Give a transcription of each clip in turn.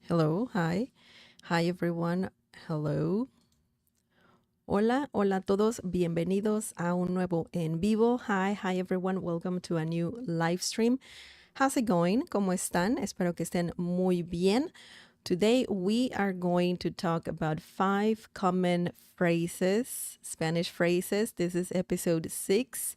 Hello, hi. Hi everyone. Hello. Hola, hola a todos. Bienvenidos a un nuevo en vivo. Hi everyone. Welcome to a new live stream. How's it going? ¿Cómo están? Espero que estén muy bien. Today we are going to talk about 5 common phrases, Spanish phrases. This is episode 6.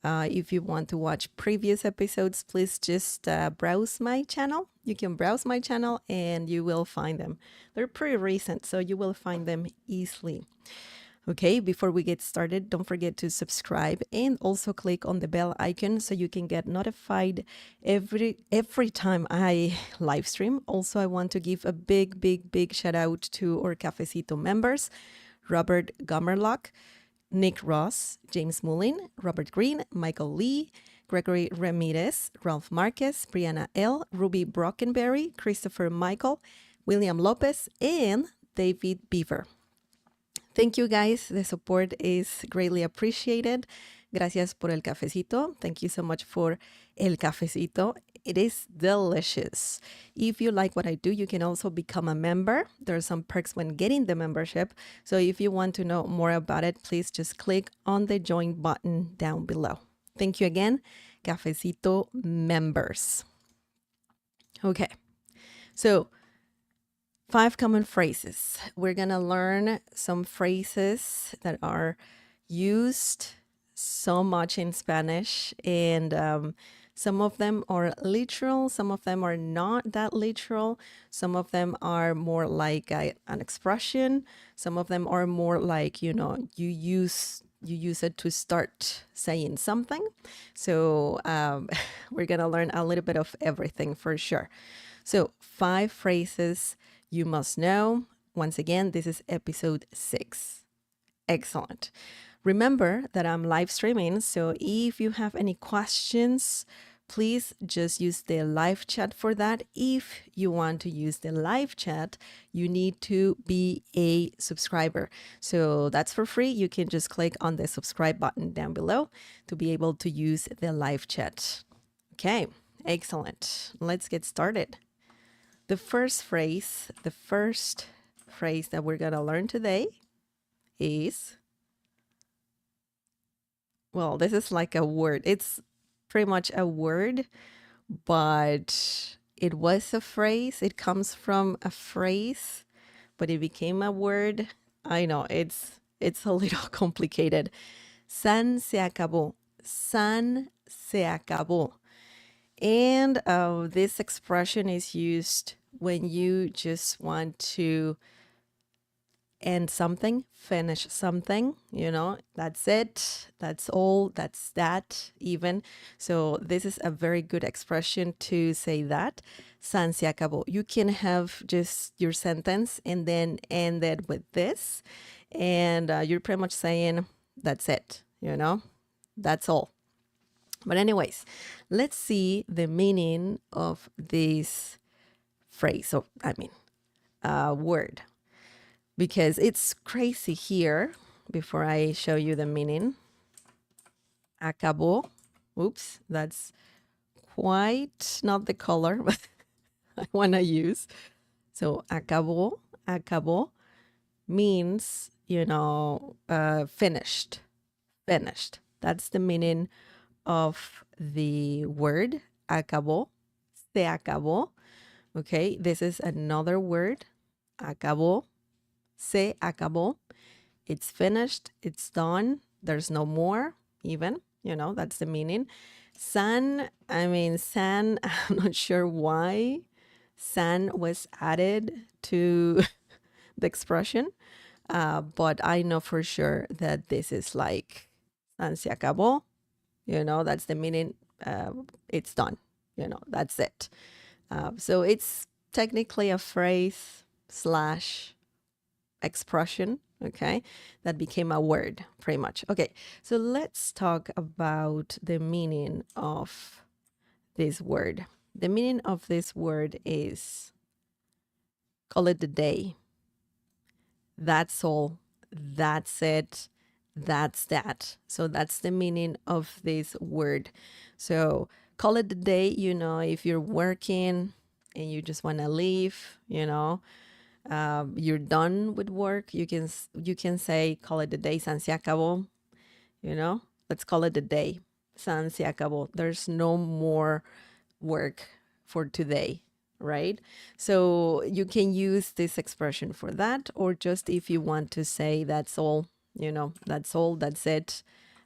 If you want to watch previous episodes, please just browse my channel. You can browse my channel and you will find them. They're pretty recent, so you will find them easily. Okay, before we get started, don't forget to subscribe and also click on the bell icon so you can get notified every time I live stream. Also, I want to give a big shout out to our Cafecito members, Robert Gummerlock, Nick Ross, James Mullin, Robert Green, Michael Lee, Gregory Ramirez, Ralph Marquez, Brianna L., Ruby Brockenberry, Christopher Michael, William Lopez, and David Beaver. Thank you guys. The support is greatly appreciated. Gracias por el cafecito. Thank you so much for el cafecito. It is delicious. If you like what I do, you can also become a member. There are some perks when getting the membership. So if you want to know more about it, please just click on the join button down below. Thank you again, Cafecito members. Okay, so 5 common phrases. We're going to learn some phrases that are used so much in Spanish, and some of them are literal, some of them are not that literal, some of them are more like an expression, some of them are more like, you use it to start saying something. So we're going to learn a little bit of everything for sure. So 5 phrases you must know. Once again, this is episode 6. Excellent. Remember that I'm live streaming, so if you have any questions, please just use the live chat for that. If you want to use the live chat, you need to be a subscriber. So that's for free. You can just click on the subscribe button down below to be able to use the live chat. Okay, excellent. Let's get started. The first phrase that we're going to learn today is, well, this is like a word. It's pretty much a word, but it was a phrase. It comes from a phrase, but it became a word. I know it's a little complicated. San se acabó. San se acabó. And this expression is used when you just want to end something, finish something, that's it, that's all, that's that even. So this is a very good expression to say that. San se acabó. You can have just your sentence and then end it with this. And you're pretty much saying, that's it, that's all. But anyways, let's see the meaning of this phrase. So, word. Because it's crazy here. Before I show you the meaning. Acabó. Oops, that's quite not the color, but I want to use. So, acabó means, finished. Finished. That's the meaning of the word acabó, se acabó. Okay, this is another word, acabó, se acabó. It's finished, it's done, there's no more even, that's the meaning. San, I'm not sure why san was added to the expression, but I know for sure that this is like san se acabó. That's the meaning. It's done. That's it. So it's technically a phrase slash expression, okay, that became a word pretty much. Okay, so let's talk about the meaning of this word. The meaning of this word is call it a day. That's all. That's it. That's that. So that's the meaning of this word. So call it a day, if you're working, and you just want to leave, you're done with work, you can say, call it a day, san se acabó, let's call it a day, san se acabó. There's no more work for today, right? So you can use this expression for that, or just if you want to say that's all, that's all, that's it,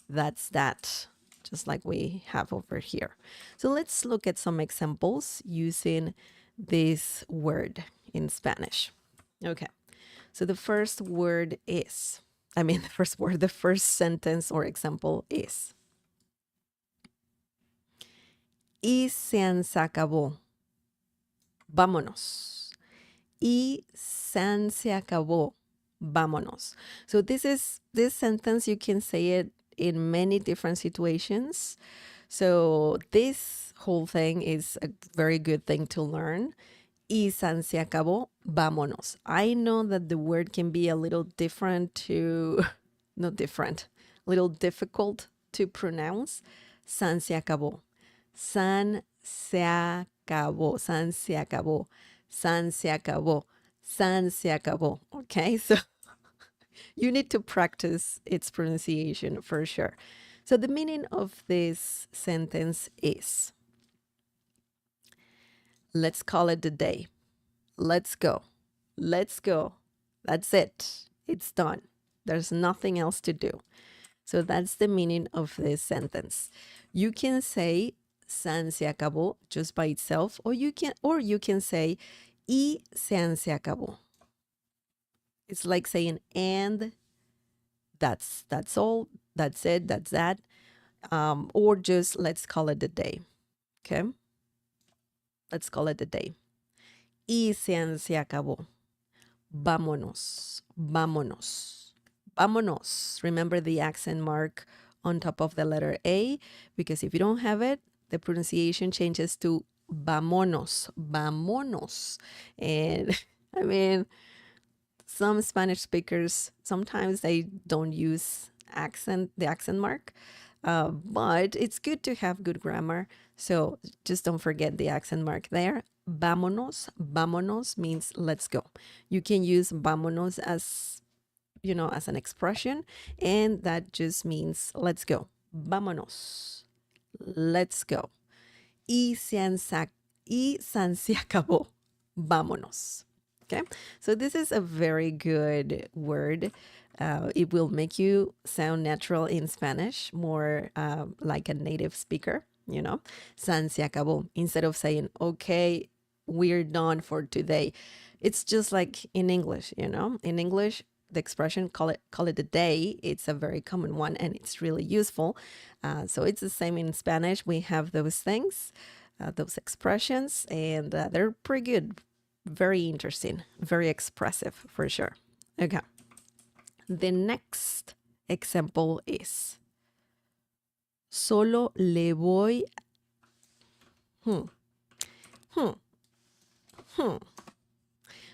that's that, just like we have over here. So let's look at some examples using this word in Spanish. Okay, so the first word is, the first sentence or example is, y se acabó. Vámonos. Y se acabó. Vámonos. So this sentence, you can say it in many different situations. So this whole thing is a very good thing to learn. Y se acabó. Vámonos. I know that the word can be a little different to, not different, a little difficult to pronounce. San se acabó. San se acabó. San se acabó. San se acabó. San se acabó. Okay, so you need to practice its pronunciation for sure. So the meaning of this sentence is, let's call it a day. Let's go. Let's go. That's it. It's done. There's nothing else to do. So that's the meaning of this sentence. You can say san se acabó just by itself, or you can say y san se acabó. It's like saying and that's all, that's it, that's that. Or just let's call it a day. Okay? Let's call it a day. Y san se acabó. Vámonos. Vámonos. Vámonos. Remember the accent mark on top of the letter A, because if you don't have it, the pronunciation changes to vámonos. Vámonos. And I mean, some Spanish speakers, sometimes they don't use the accent mark, but it's good to have good grammar. So just don't forget the accent mark there. Vámonos. Vámonos means let's go. You can use vámonos as, as an expression, and that just means let's go. Vámonos. Let's go. Y san se acabó. Vámonos. Okay, so this is a very good word. It will make you sound natural in Spanish, more like a native speaker, San se acabó. Instead of saying, okay, we're done for today. It's just like in English, In English, the expression call it a day. It's a very common one, and it's really useful. So it's the same in Spanish. We have those things, those expressions, and they're pretty good. Very interesting, very expressive for sure. Okay. The next example is, solo le voy.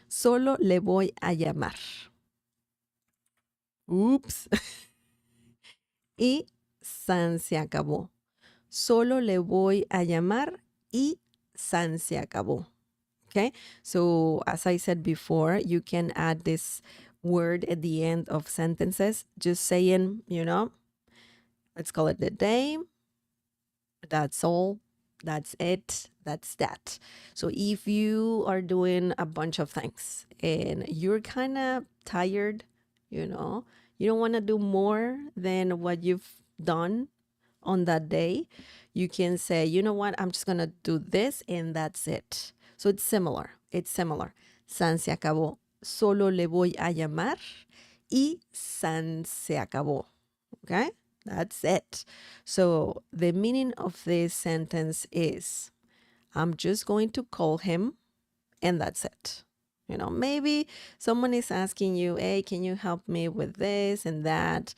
Solo le voy a llamar. Oops. Y san se acabó. Solo le voy a llamar y san se acabó. Okay, so as I said before, you can add this word at the end of sentences, just saying, let's call it a day. That's all. That's it. That's that. So if you are doing a bunch of things and you're kind of tired, you don't want to do more than what you've done on that day, you can say, you know what, I'm just going to do this and that's it. So it's similar. It's similar. San se acabó. Solo le voy a llamar y san se acabó. Okay? That's it. So the meaning of this sentence is, I'm just going to call him and that's it. Maybe someone is asking you, hey, can you help me with this and that?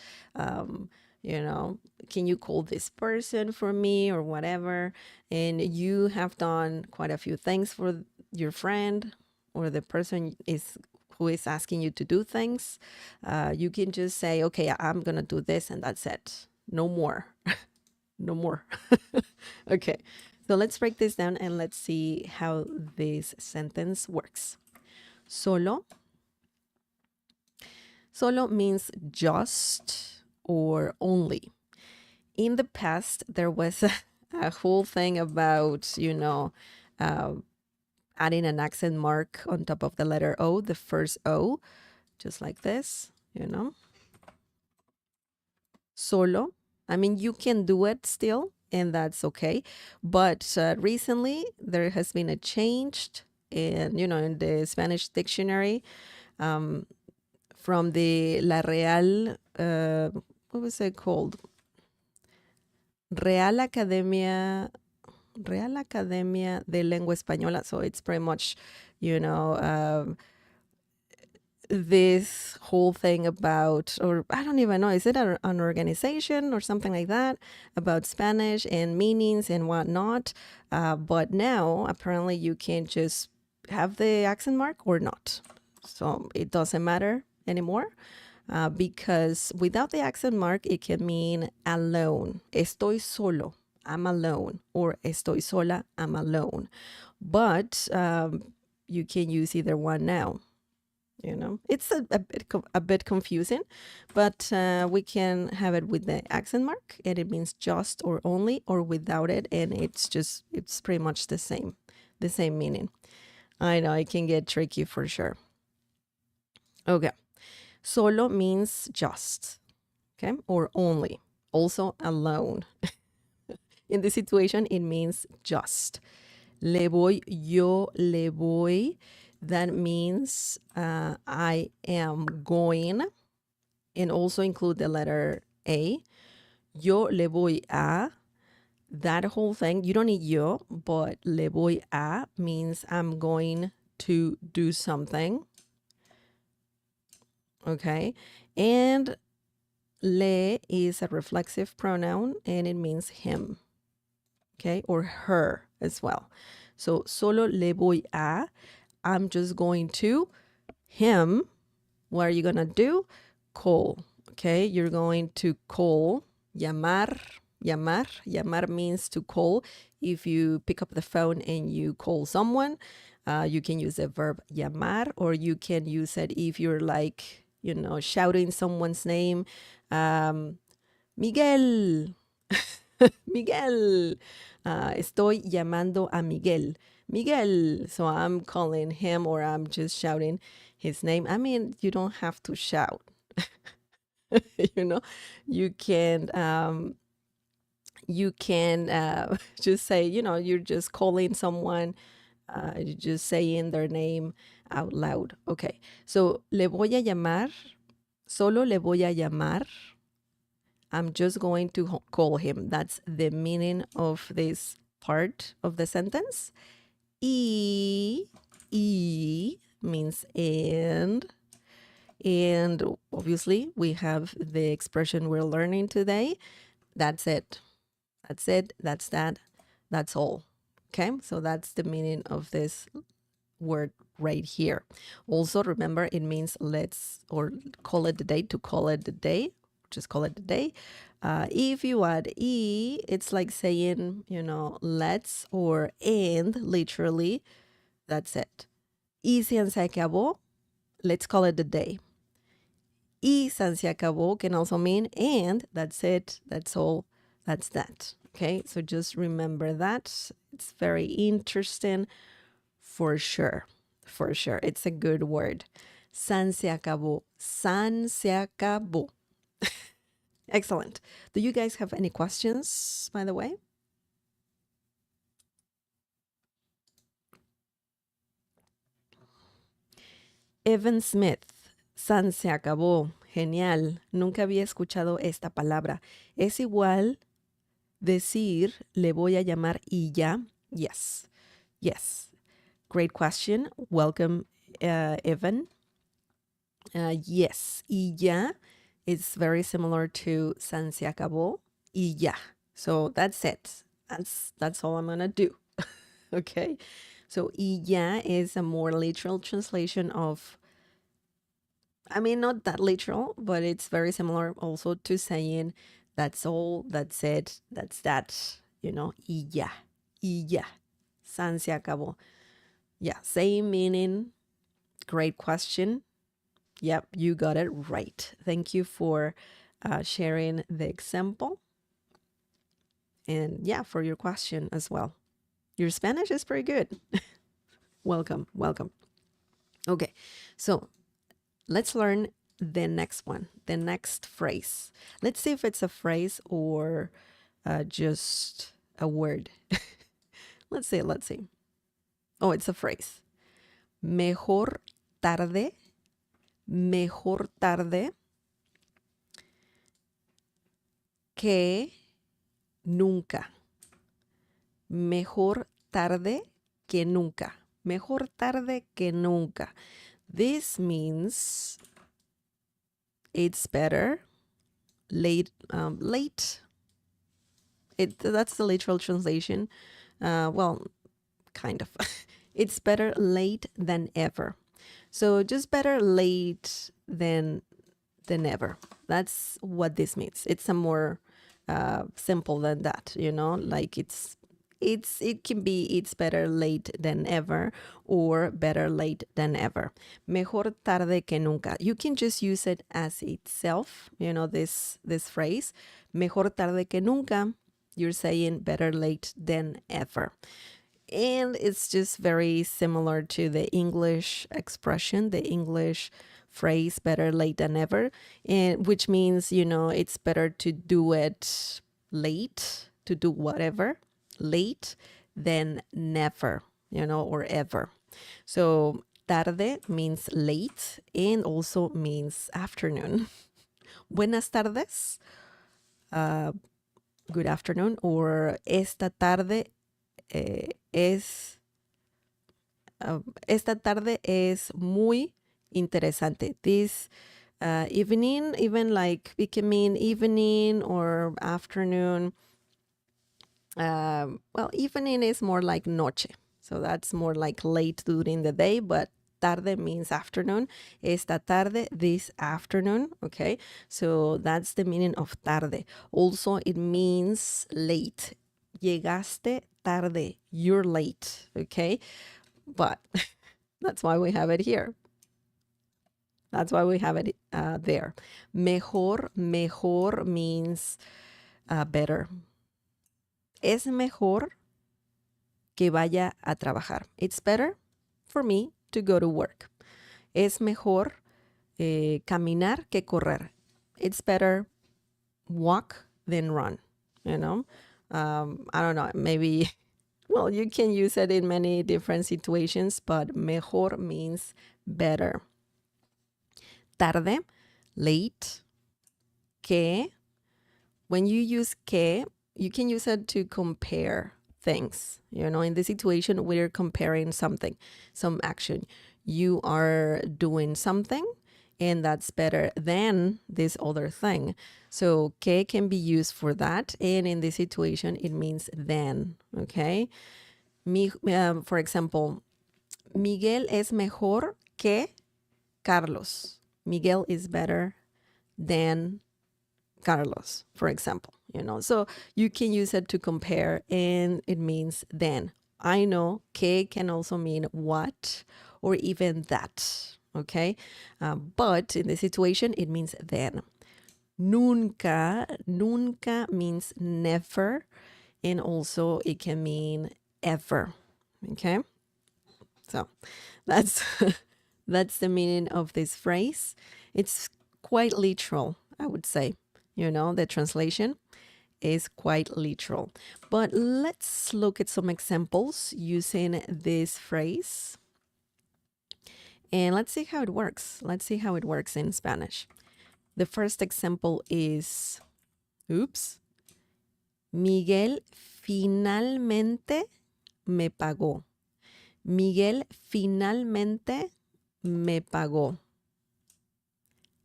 Can you call this person for me or whatever? And you have done quite a few things for your friend or the person who is asking you to do things. You can just say, okay, I'm going to do this and that's it. No more. No more. Okay. So let's break this down and let's see how this sentence works. Solo. Solo means just or only. In the past, there was a whole thing about, uh, adding an accent mark on top of the letter O, the first O, just like this. Solo. I mean, you can do it still, and that's okay. But recently, there has been a change in the Spanish dictionary, um, from the La Real, what was it called? Real Academia, Real Academia de Lengua Española. So it's pretty much, you know, this whole thing about, or I don't even know, is it an organization or something like that about Spanish and meanings and whatnot? But now apparently you can just have the accent mark or not. So it doesn't matter anymore. Because without the accent mark, it can mean alone. Estoy solo, I'm alone. Or estoy sola, I'm alone. But you can use either one now. It's a bit confusing, but we can have it with the accent mark, and it means just or only, or without it, and it's pretty much the same meaning. I know it can get tricky for sure. Okay. Solo means just, okay, or only, also alone. In this situation, it means just. Le voy, yo le voy. That means I am going, and also include the letter A. Yo le voy a. That whole thing, you don't need yo, but le voy a means I'm going to do something. Okay. And le is a reflexive pronoun, and it means him. Okay. Or her as well. So solo le voy a. I'm just going to him. What are you going to do? Call. Okay. You're going to call. Llamar. Llamar. Llamar means to call. If you pick up the phone and you call someone, you can use the verb llamar, or you can use it if you're like, shouting someone's name. Miguel. Miguel. Estoy llamando a Miguel. Miguel. So I'm calling him, or I'm just shouting his name. I mean, you don't have to shout. You can just say, you're just calling someone, you're just saying their name out loud. Okay. So le voy a llamar. Solo le voy a llamar. I'm just going to call him. That's the meaning of this part of the sentence. Y means and. And obviously, we have the expression we're learning today. That's it. That's it. That's that. That's all. Okay, so that's the meaning of this word right here. Also, remember, it means let's, or call it the day, to call it the day. Just call it the day. If you add e, it's like saying, let's or and, literally. That's it. Y se acabó, let's call it the day. Y se acabó can also mean and, that's it, that's all, that's that. Okay, so just remember that. It's very interesting for sure. For sure. It's a good word. San se acabó. San se acabó. Excellent. Do you guys have any questions, by the way? Evan Smith. San se acabó. Genial. Nunca había escuchado esta palabra. Es igual decir le voy a llamar y ya. Yes. Yes. Great question. Welcome, Evan. Yes. Y ya is very similar to San se acabó. Y ya. So that's it. That's all I'm going to do. Okay. So y ya is a more literal translation of, I mean, not that literal, but it's very similar also to saying that's all, that's it, that's that, y ya. y ya. San se acabó. Yeah, same meaning. Great question. Yep, you got it right. Thank you for sharing the example. And yeah, for your question as well. Your Spanish is pretty good. Welcome, welcome. Okay, so let's learn the next one, the next phrase. Let's see if it's a phrase or just a word. Let's see, let's see. Oh, it's a phrase. Mejor tarde que nunca. Mejor tarde que nunca. Mejor tarde que nunca. This means it's better late. That's the literal translation. Well, kind of. It's better late than ever. So just better late than never. That's what this means. It's a more simple than that, you know, like it can be it's better late than ever or better late than ever. Mejor tarde que nunca. You can just use it as itself, you know, this phrase. Mejor tarde que nunca. You're saying better late than ever. And it's just very similar to the English expression, the English phrase better late than never, and which means, you know, it's better to do it late, to do whatever late than never, you know, or ever. So tarde means late and also means afternoon. Buenas tardes, good afternoon, or esta tarde esta tarde es muy interesante. This evening, even like it can mean evening or afternoon. Well, evening is more like noche. So that's more like late during the day, but tarde means afternoon. Esta tarde, this afternoon. Okay. So that's the meaning of tarde. Also, it means late. Llegaste tarde. You're late. Okay. But that's why we have it here. That's why we have it there. Mejor means better. Es mejor que vaya a trabajar. It's better for me to go to work. Es mejor caminar que correr. It's better walk than run, you know? I don't know, maybe, well, you can use it in many different situations, but mejor means better. Tarde, late. Que, when you use que, you can use it to compare things. You know, in this situation, we're comparing something, some action. You are doing something, and that's better than this other thing. So que can be used for that, and in this situation, it means than, okay? For example, Miguel es mejor que Carlos. Miguel is better than Carlos, for example, you know. So you can use it to compare, and it means than. I know que can also mean what or even that, okay? But in this situation, it means than. Nunca means never, and also it can mean ever, okay? So that's that's the meaning of this phrase. It's quite literal, I would say. You know, the translation is quite literal. But let's look at some examples using this phrase. And let's see how it works. Let's see how it works in Spanish. The first example is, Miguel finalmente me pagó. Miguel finalmente me pagó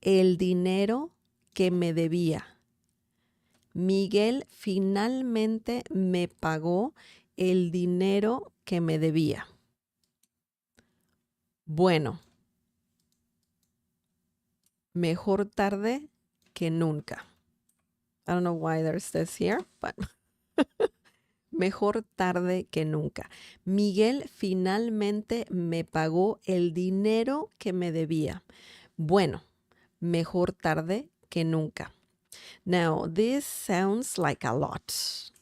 el dinero que me debía. Miguel finalmente me pagó el dinero que me debía. Bueno, mejor tarde que nunca. I don't know why there's this here, but Mejor tarde que nunca. Miguel finalmente me pagó el dinero que me debía. Bueno, mejor tarde que nunca. Now, this sounds like a lot.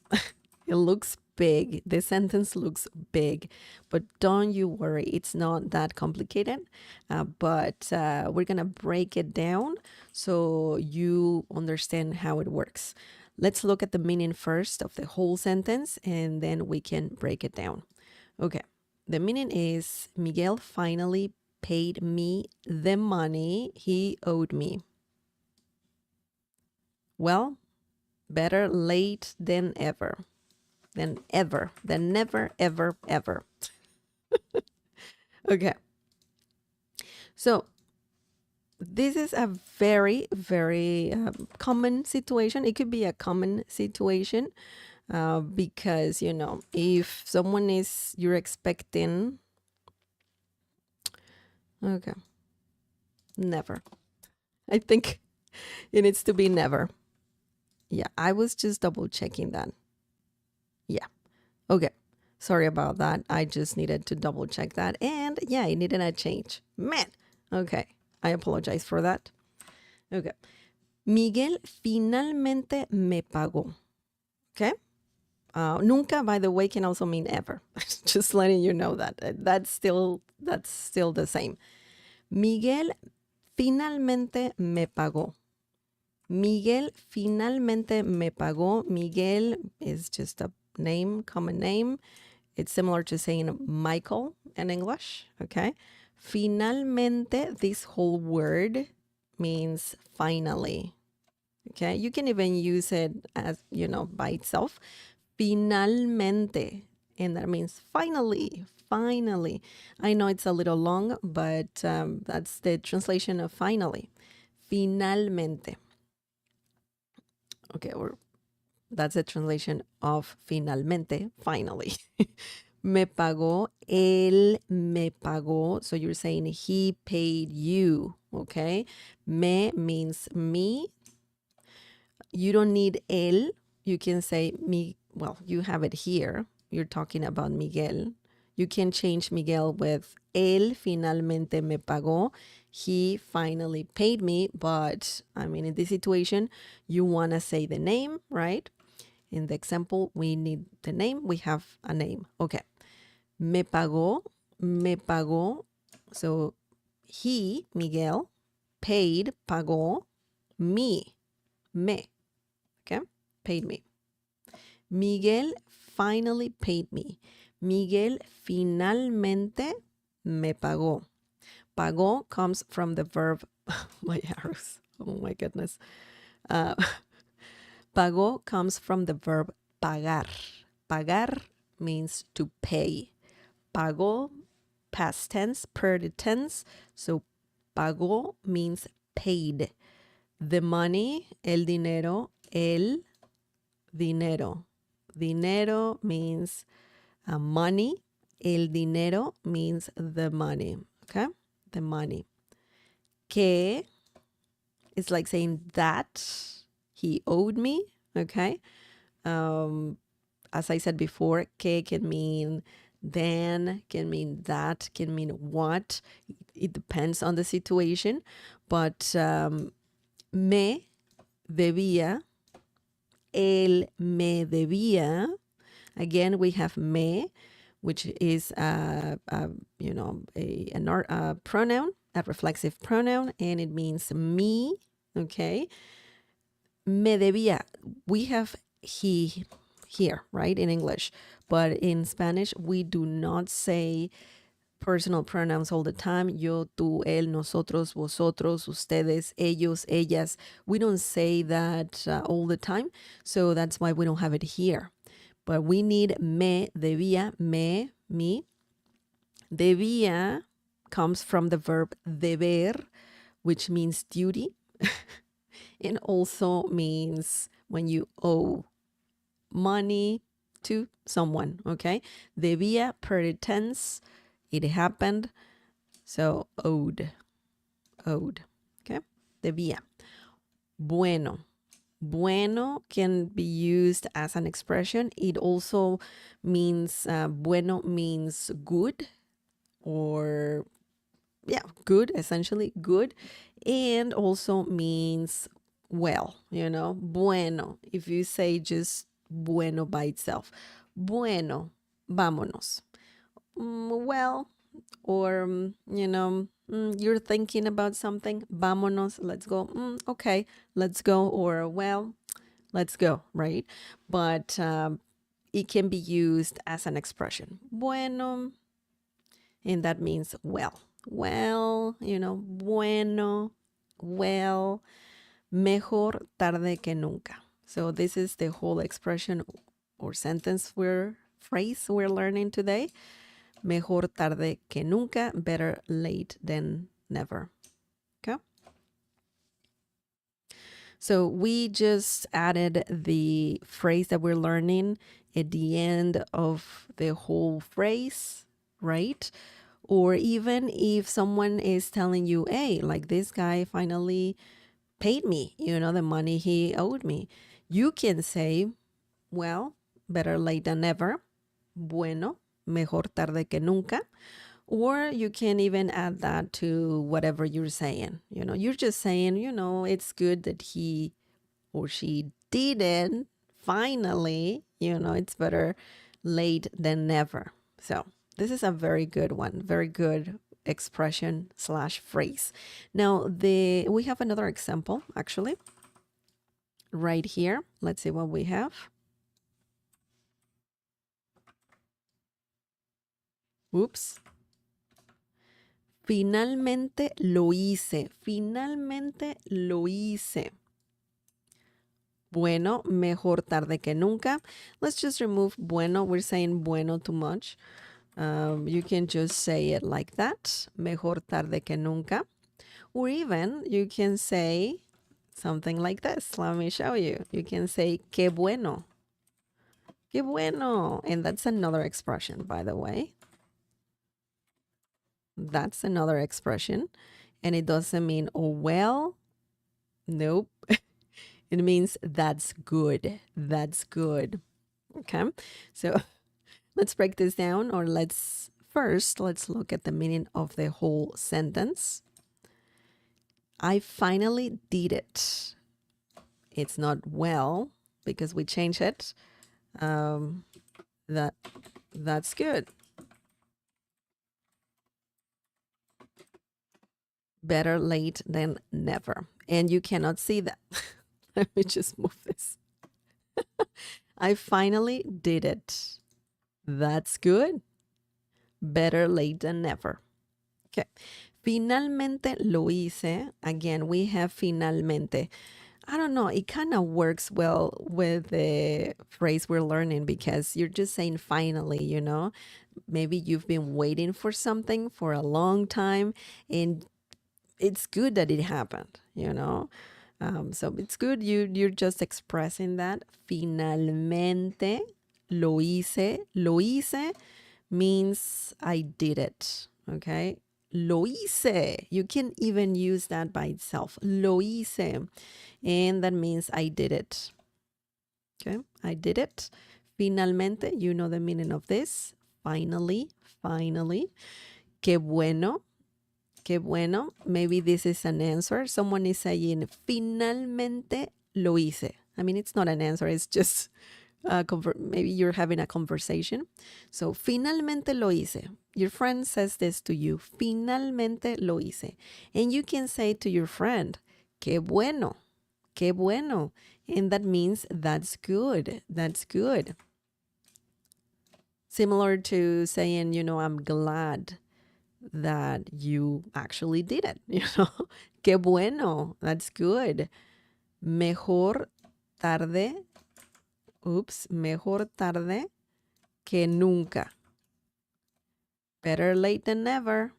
It looks big. The sentence looks big, but don't you worry. It's not that complicated, but we're going to break it down so you understand how it works. Let's look at the meaning first of the whole sentence, and then we can break it down. Okay. The meaning is Miguel finally paid me the money he owed me. Well, better late than ever. Than ever. Than never, ever, ever. Okay. So this is a very, very common situation. It could be a common situation because, you know, if someone is, you're expecting, okay, never. I think it needs to be never. Yeah, I was just double checking that. Yeah. Okay. Sorry about that. I just needed to double check that. And yeah, it needed a change. Man. Okay. I apologize for that. Okay. Miguel finalmente me pagó. Okay. Nunca, by the way, can also mean ever. Just letting you know that. That's still the same. Miguel finalmente me pagó. Miguel finalmente me pagó. Miguel is just a name, common name. It's similar to saying Michael in English, okay? Finalmente, this whole word means finally, okay? You can even use it as, you know, by itself. Finalmente, and that means finally, finally. I know it's a little long, but that's the translation of finally. Finalmente. Okay, that's a translation of finalmente, finally. Me pagó, él me pagó. So you're saying he paid you, okay? Me means me. You don't need él. You can say me. Well, you have it here. You're talking about Miguel. You can change Miguel with él finalmente me pagó. He finally paid me. But I mean, in this situation, you want to say the name, right? In the example, we need the name. We have a name. Okay. Me pagó, me pagó. So he, Miguel, paid, pagó, me. Okay? Paid me. Miguel finally paid me. Miguel finalmente me pagó. Pagó comes from the verb, my arrows, oh my goodness. Pagó comes from the verb pagar. Pagar means to pay. Pagó, past tense, present tense. So pagó means paid. The money, el dinero, el dinero. Dinero means money. El dinero means the money. Okay? The money. Que is like saying that he owed me. Okay? As I said before, que can mean then, can mean that, can mean what. It depends on the situation. But me debía, él me debía. Again, we have me, which is a pronoun, a reflexive pronoun, and it means me. Okay. Me debía. We have he here, right, in English. But in Spanish, we do not say personal pronouns all the time. Yo, tú, él, nosotros, vosotros, ustedes, ellos, ellas. We don't say that all the time. So that's why we don't have it here. But we need me, debía, me, me. Debía comes from the verb deber, which means duty. It also means when you owe money to someone, okay? Debía, present tense, it happened. So owed, okay? Debía. Bueno, Bueno can be used as an expression. It also means, bueno means good, or yeah, good, essentially good. And also means well, bueno. If you say just bueno by itself, bueno, vámonos. Well, or, you're thinking about something, vámonos, let's go. Okay, let's go. Or, well, let's go, right? But it can be used as an expression. Bueno, and that means well. Well, bueno, well, mejor tarde que nunca. So this is the whole expression or sentence phrase we're learning today. Mejor tarde que nunca, better late than never. Okay? So we just added the phrase that we're learning at the end of the whole phrase, right? Or even if someone is telling you, hey, like this guy finally paid me, the money he owed me, you can say, well, better late than never. Bueno, mejor tarde que nunca. Or you can even add that to whatever you're saying. You're just saying, it's good that he or she didn't finally, it's better late than never. So this is a very good one, very good expression / phrase. Now we have another example actually right here. Let's see what we have. Oops. Finalmente lo hice. Finalmente lo hice. Bueno, mejor tarde que nunca. Let's just remove bueno. We're saying bueno too much. You can just say it like that. Mejor tarde que nunca. Or even you can say something like this. Let me show you. You can say qué bueno. Qué bueno. And that's another expression, by the way. That's another expression. And it doesn't mean, oh, well. Nope. It means that's good. That's good. Okay. So let's break this down, or let's look at the meaning of the whole sentence. I finally did it. It's not well because we changed it. That's good. Better late than never. And you cannot see that. Let me just move this. I finally did it. That's good. Better late than never. Okay. Finalmente lo hice. Again, we have finalmente. I don't know. It kind of works well with the phrase we're learning because you're just saying finally, Maybe you've been waiting for something for a long time and it's good that it happened, So it's good. You're just expressing that. Finalmente lo hice. Lo hice means I did it. Okay. Lo hice. You can even use that by itself. Lo hice. And that means I did it. Okay. I did it. Finalmente, you know the meaning of this. Finally. Finally. Qué bueno. Qué bueno. Maybe this is an answer. Someone is saying, finalmente lo hice. I mean, it's not an answer. It's just maybe you're having a conversation. So, finalmente lo hice. Your friend says this to you. Finalmente lo hice. And you can say to your friend, qué bueno. Qué bueno. And that means that's good. That's good. Similar to saying, I'm glad that you actually did it, Qué bueno. That's good. Mejor tarde. Mejor tarde que nunca. Better late than never.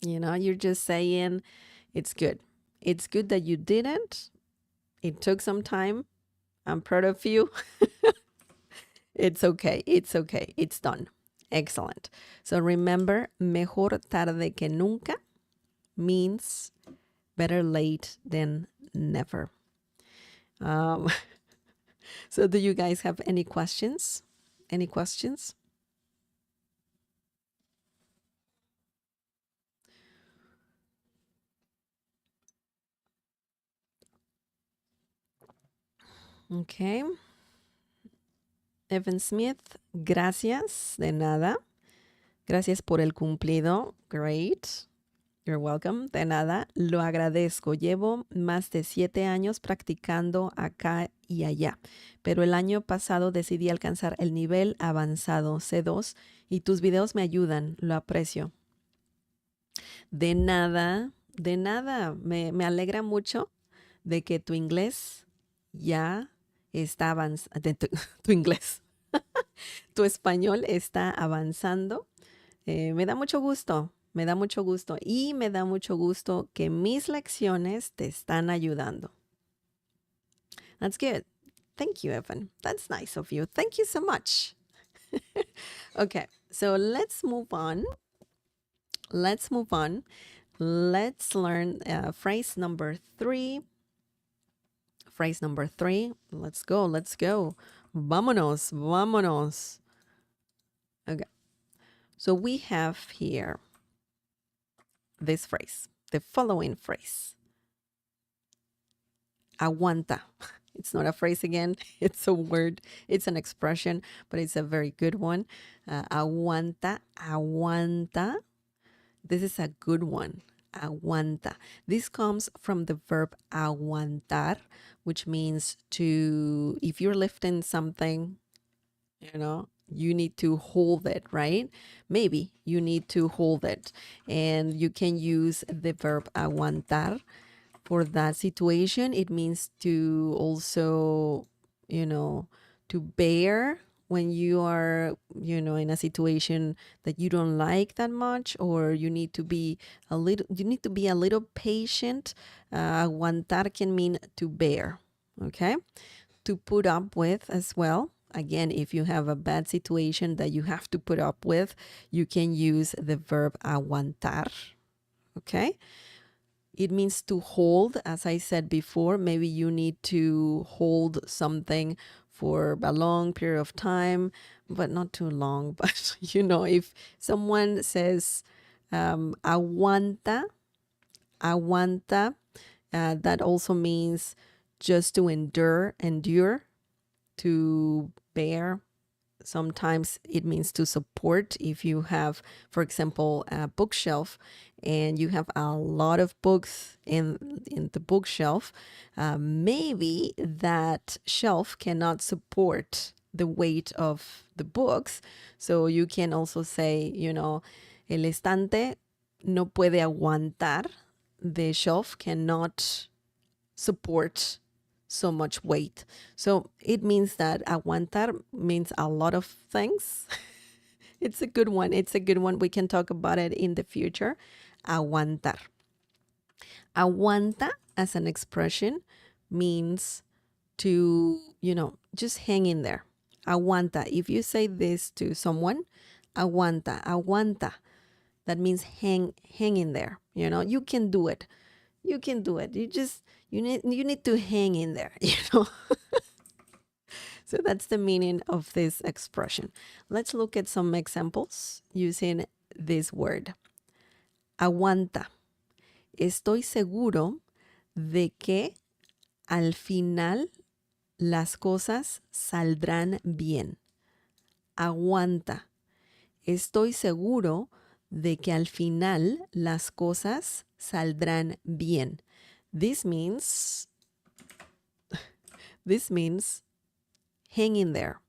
You're just saying it's good. It's good that you did it. It took some time. I'm proud of you. It's okay. It's okay. It's done. Excellent. So remember, mejor tarde que nunca means better late than never. Um, so do you guys have any questions? Any questions? Okay. Evan Smith, gracias, de nada. Gracias por el cumplido. Great. You're welcome. De nada. Lo agradezco. Llevo más de 7 años practicando acá y allá, pero el año pasado decidí alcanzar el nivel avanzado C2 y tus videos me ayudan. Lo aprecio. De nada, de nada. Me alegra mucho de que tu inglés ya está avanzando. Tu inglés. Tu español está avanzando. Me da mucho gusto, me da mucho gusto y me da mucho gusto que mis lecciones te están ayudando. That's good. Thank you, Evan. That's nice of you. Thank you so much. Okay, so let's move on. Let's move on. Let's learn phrase number 3. Phrase number 3. Let's go, let's go. Vámonos, vámonos. Okay, so we have here this phrase, the following phrase. Aguanta. It's not a phrase again, it's a word, it's an expression, but it's a very good one. Aguanta, aguanta. This is a good one. Aguanta. This comes from the verb aguantar, which means to, if you're lifting something, you need to hold it, right? Maybe you need to hold it. And you can use the verb aguantar for that situation. It means to also, to bear when you are, in a situation that you don't like that much, or you need to be a little patient. Aguantar can mean to bear, okay? To put up with as well. Again, if you have a bad situation that you have to put up with, you can use the verb aguantar, okay? It means to hold, as I said before. Maybe you need to hold something for a long period of time, but not too long. But, if someone says, aguanta, aguanta, that also means just to endure, to bear. Sometimes it means to support. If you have, for example, a bookshelf and you have a lot of books in the bookshelf, maybe that shelf cannot support the weight of the books. So you can also say, el estante no puede aguantar. The shelf cannot support so much weight. So it means that aguantar means a lot of things. It's a good one. It's a good one. We can talk about it in the future. Aguantar. Aguanta as an expression means to, just hang in there. Aguanta. If you say this to someone, aguanta, aguanta, that means hang in there. You can do it. You can do it. You need to hang in there, So that's the meaning of this expression. Let's look at some examples using this word. Aguanta. Estoy seguro de que al final las cosas saldrán bien. Aguanta. Estoy seguro de que al final las cosas saldrán bien. This means hang in there.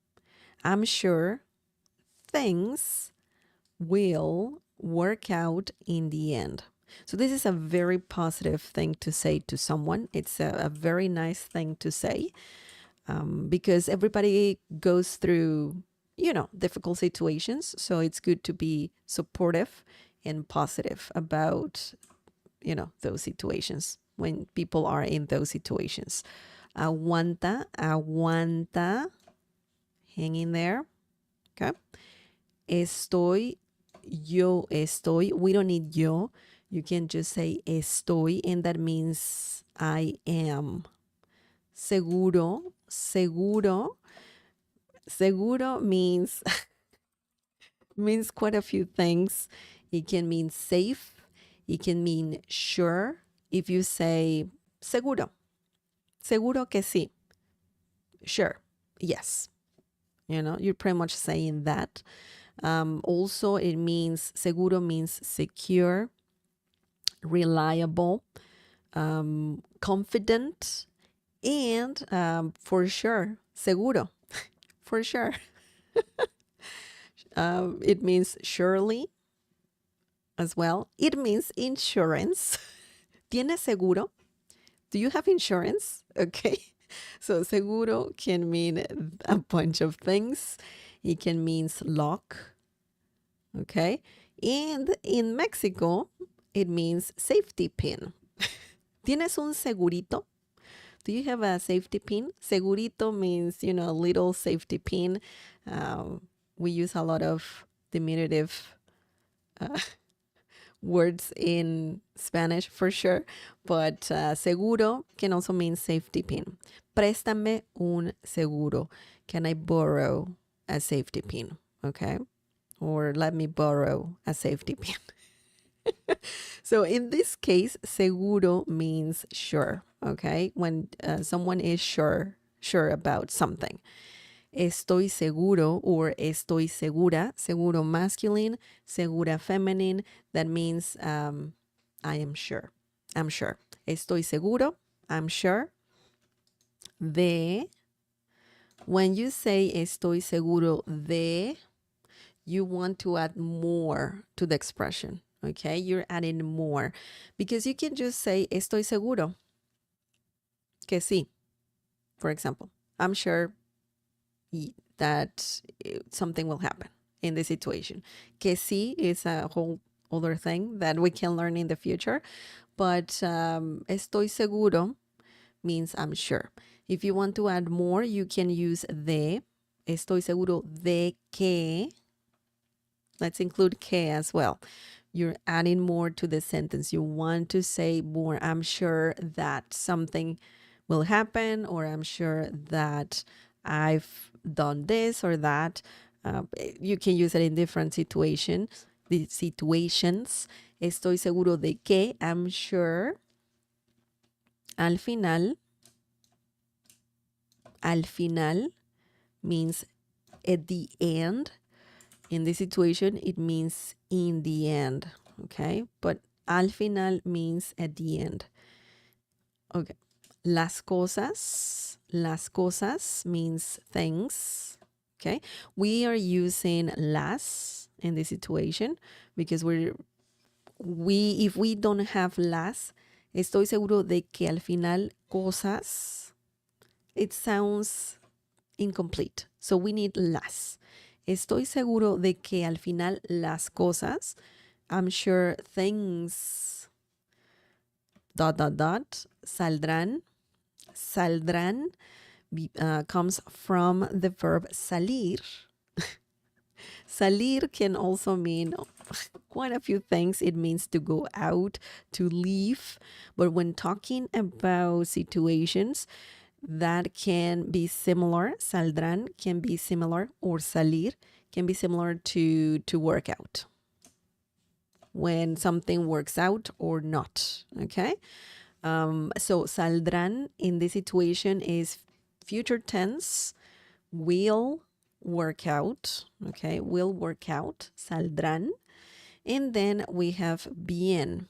I'm sure things will work out in the end. So this is a very positive thing to say to someone. It's a very nice thing to say, because everybody goes through, difficult situations. So it's good to be supportive and positive about, those situations when people are in those situations. Aguanta, aguanta. Hang in there. Okay. Yo estoy. We don't need yo. You can just say estoy, and that means I am. Seguro, seguro. Seguro means means quite a few things. It can mean safe. It can mean sure. If you say seguro, seguro que sí, sure, yes. You're pretty much saying that. Also, it means seguro means secure, reliable, confident, and for sure, seguro, for sure. It means surely as well. It means insurance. ¿Tienes seguro? Do you have insurance? Okay. So seguro can mean a bunch of things. It can mean luck. Okay. And in Mexico, it means safety pin. ¿Tienes un segurito? Do you have a safety pin? Segurito means, a little safety pin. We use a lot of diminutive words in Spanish for sure, but seguro can also mean safety pin. Préstame un seguro. Can I borrow a safety pin? Okay. Or let me borrow a safety pin. So in this case, seguro means sure. Okay. When someone is sure about something. Estoy seguro or estoy segura, seguro masculine, segura feminine. That means I am sure. I'm sure. Estoy seguro, I'm sure. De, when you say estoy seguro de, you want to add more to the expression. Okay, you're adding more because you can just say estoy seguro que sí. For example, I'm sure that something will happen in this situation. Que sí is a whole other thing that we can learn in the future. But estoy seguro means I'm sure. If you want to add more, you can use de. Estoy seguro de que. Let's include que as well. You're adding more to the sentence. You want to say more. I'm sure that something will happen, or I'm sure that I've done this or that. You can use it in different situations. Estoy seguro de que, I'm sure. Al final means at the end. In this situation, it means in the end. Okay, but al final means at the end. Okay. Las cosas means things. Okay. We are using las in this situation because if we don't have las, estoy seguro de que al final cosas, it sounds incomplete. So we need las. Estoy seguro de que al final las cosas, I'm sure things saldrán comes from the verb salir. Salir can also mean quite a few things. It means to go out, to leave. But when talking about situations that can be similar, saldrán can be similar, or salir can be similar to work out. When something works out or not, okay? So saldrán in this situation is future tense, will work out, okay? Will work out, saldrán. And then we have bien.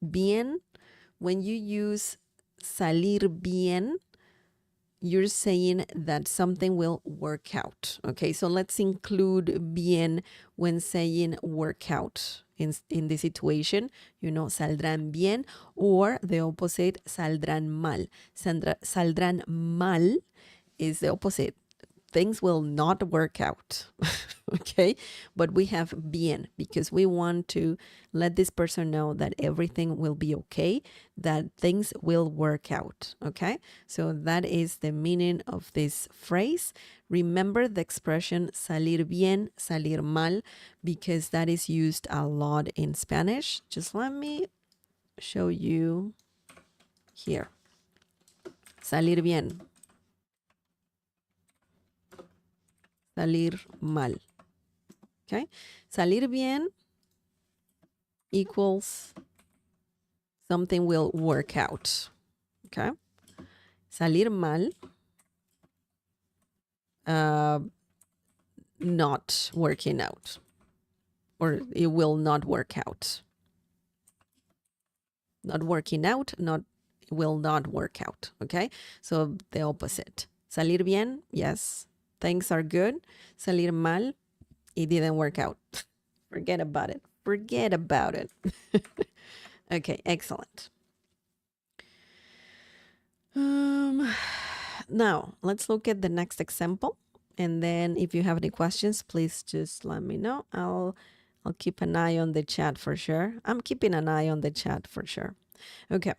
Bien, when you use salir bien, you're saying that something will work out. Okay, so let's include bien when saying work out in this situation. Saldrán bien, or the opposite, saldrán mal. Saldrán mal is the opposite. Things will not work out. Okay, but we have bien because we want to let this person know that everything will be okay, that things will work out. Okay, so that is the meaning of this phrase. Remember the expression salir bien, salir mal, because that is used a lot in Spanish. Just let me show you here. Salir bien. Salir mal. Okay? Salir bien equals something will work out. Okay? Salir mal, not working out. Or it will not work out. Not working out, will not work out. Okay? So the opposite. Salir bien, yes, things are good. Salir mal, it didn't work out. Forget about it. Forget about it. Okay, excellent. Now, let's look at the next example. And then if you have any questions, please just let me know. I'll keep an eye on the chat for sure. I'm keeping an eye on the chat for sure. Okay.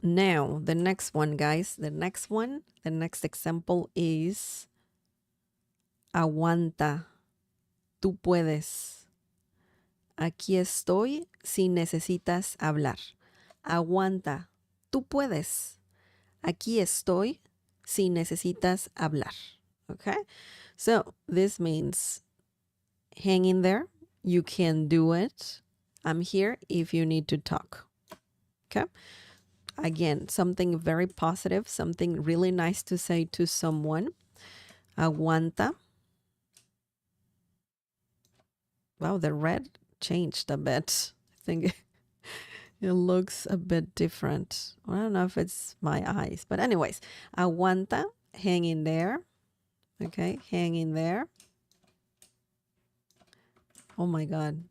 Now, the next one, guys. The next example is aguanta. Tú puedes. Aquí estoy si necesitas hablar. Aguanta. Tú puedes. Aquí estoy si necesitas hablar. Okay? So this means hang in there. You can do it. I'm here if you need to talk. Okay? Again, something very positive, something really nice to say to someone. Aguanta. Wow, the red changed a bit. I think it looks a bit different. I don't know if it's my eyes, but anyways, aguanta, hang in there. Okay, hang in there. Oh my God.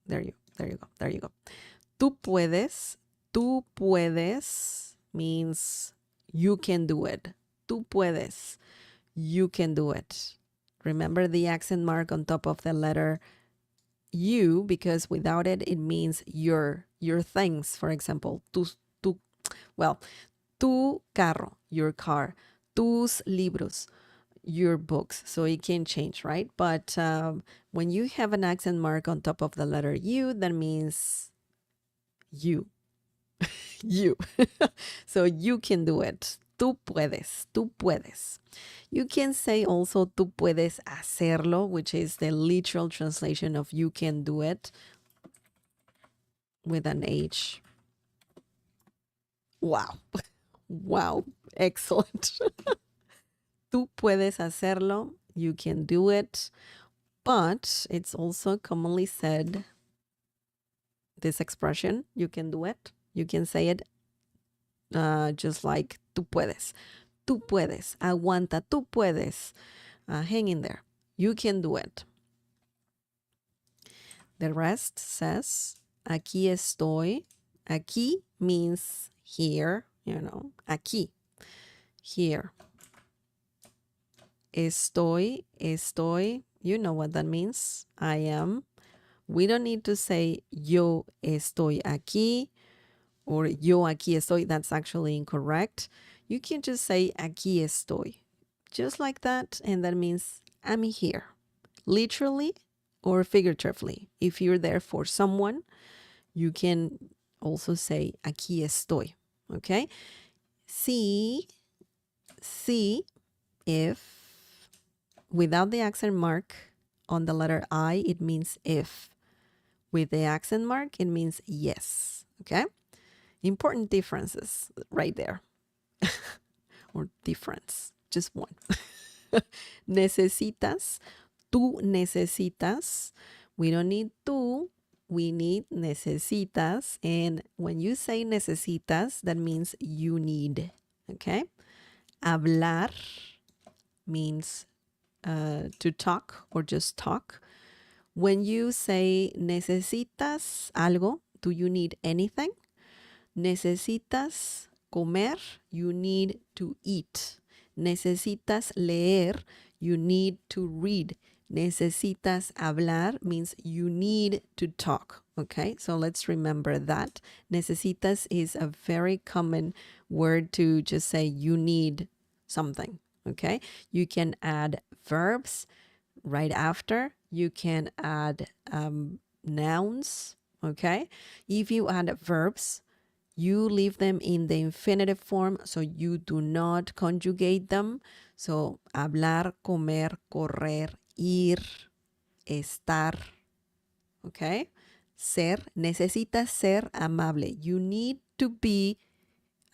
There you go. Tú puedes means you can do it. Tú puedes, you can do it. Remember the accent mark on top of the letter U, because without it, it means your things. For example, tu carro, your car, tus libros, your books. So it can change, right? But when you have an accent mark on top of the letter U, that means you. You. So you can do it. Tú puedes. Tú puedes. You can say also tú puedes hacerlo, which is the literal translation of you can do it with an H. Wow. Wow. Excellent. Tú puedes hacerlo. You can do it. But it's also commonly said, this expression, you can do it. You can say it just like tú puedes. Tú puedes. Aguanta. Tú puedes. Hang in there. You can do it. The rest says, aquí estoy. Aquí means here, aquí, here. Estoy, you know what that means. I am. We don't need to say yo estoy aquí or yo aquí estoy. That's actually incorrect. You can just say aquí estoy, just like that, and that means I'm here, literally or figuratively. If you're there for someone, you can also say aquí estoy. Okay? See if without the accent mark on the letter I, it means if. With the accent mark, it means yes. Okay? Important differences right there. Or difference, just one. Necesitas, tú necesitas. We don't need tú, we need necesitas. And when you say necesitas, that means you need. Okay? Hablar means to talk or just talk. When you say necesitas algo, do you need anything? Necesitas comer, you need to eat. Necesitas leer, you need to read. Necesitas hablar means you need to talk. Okay, so let's remember that. Necesitas is a very common word to just say you need something. Okay, you can add verbs right after. You can add nouns. Okay, if you add verbs, You leave them in the infinitive form, so you do not conjugate them. So, hablar, comer, correr, ir, estar, okay? Ser, necesitas ser amable. You need to be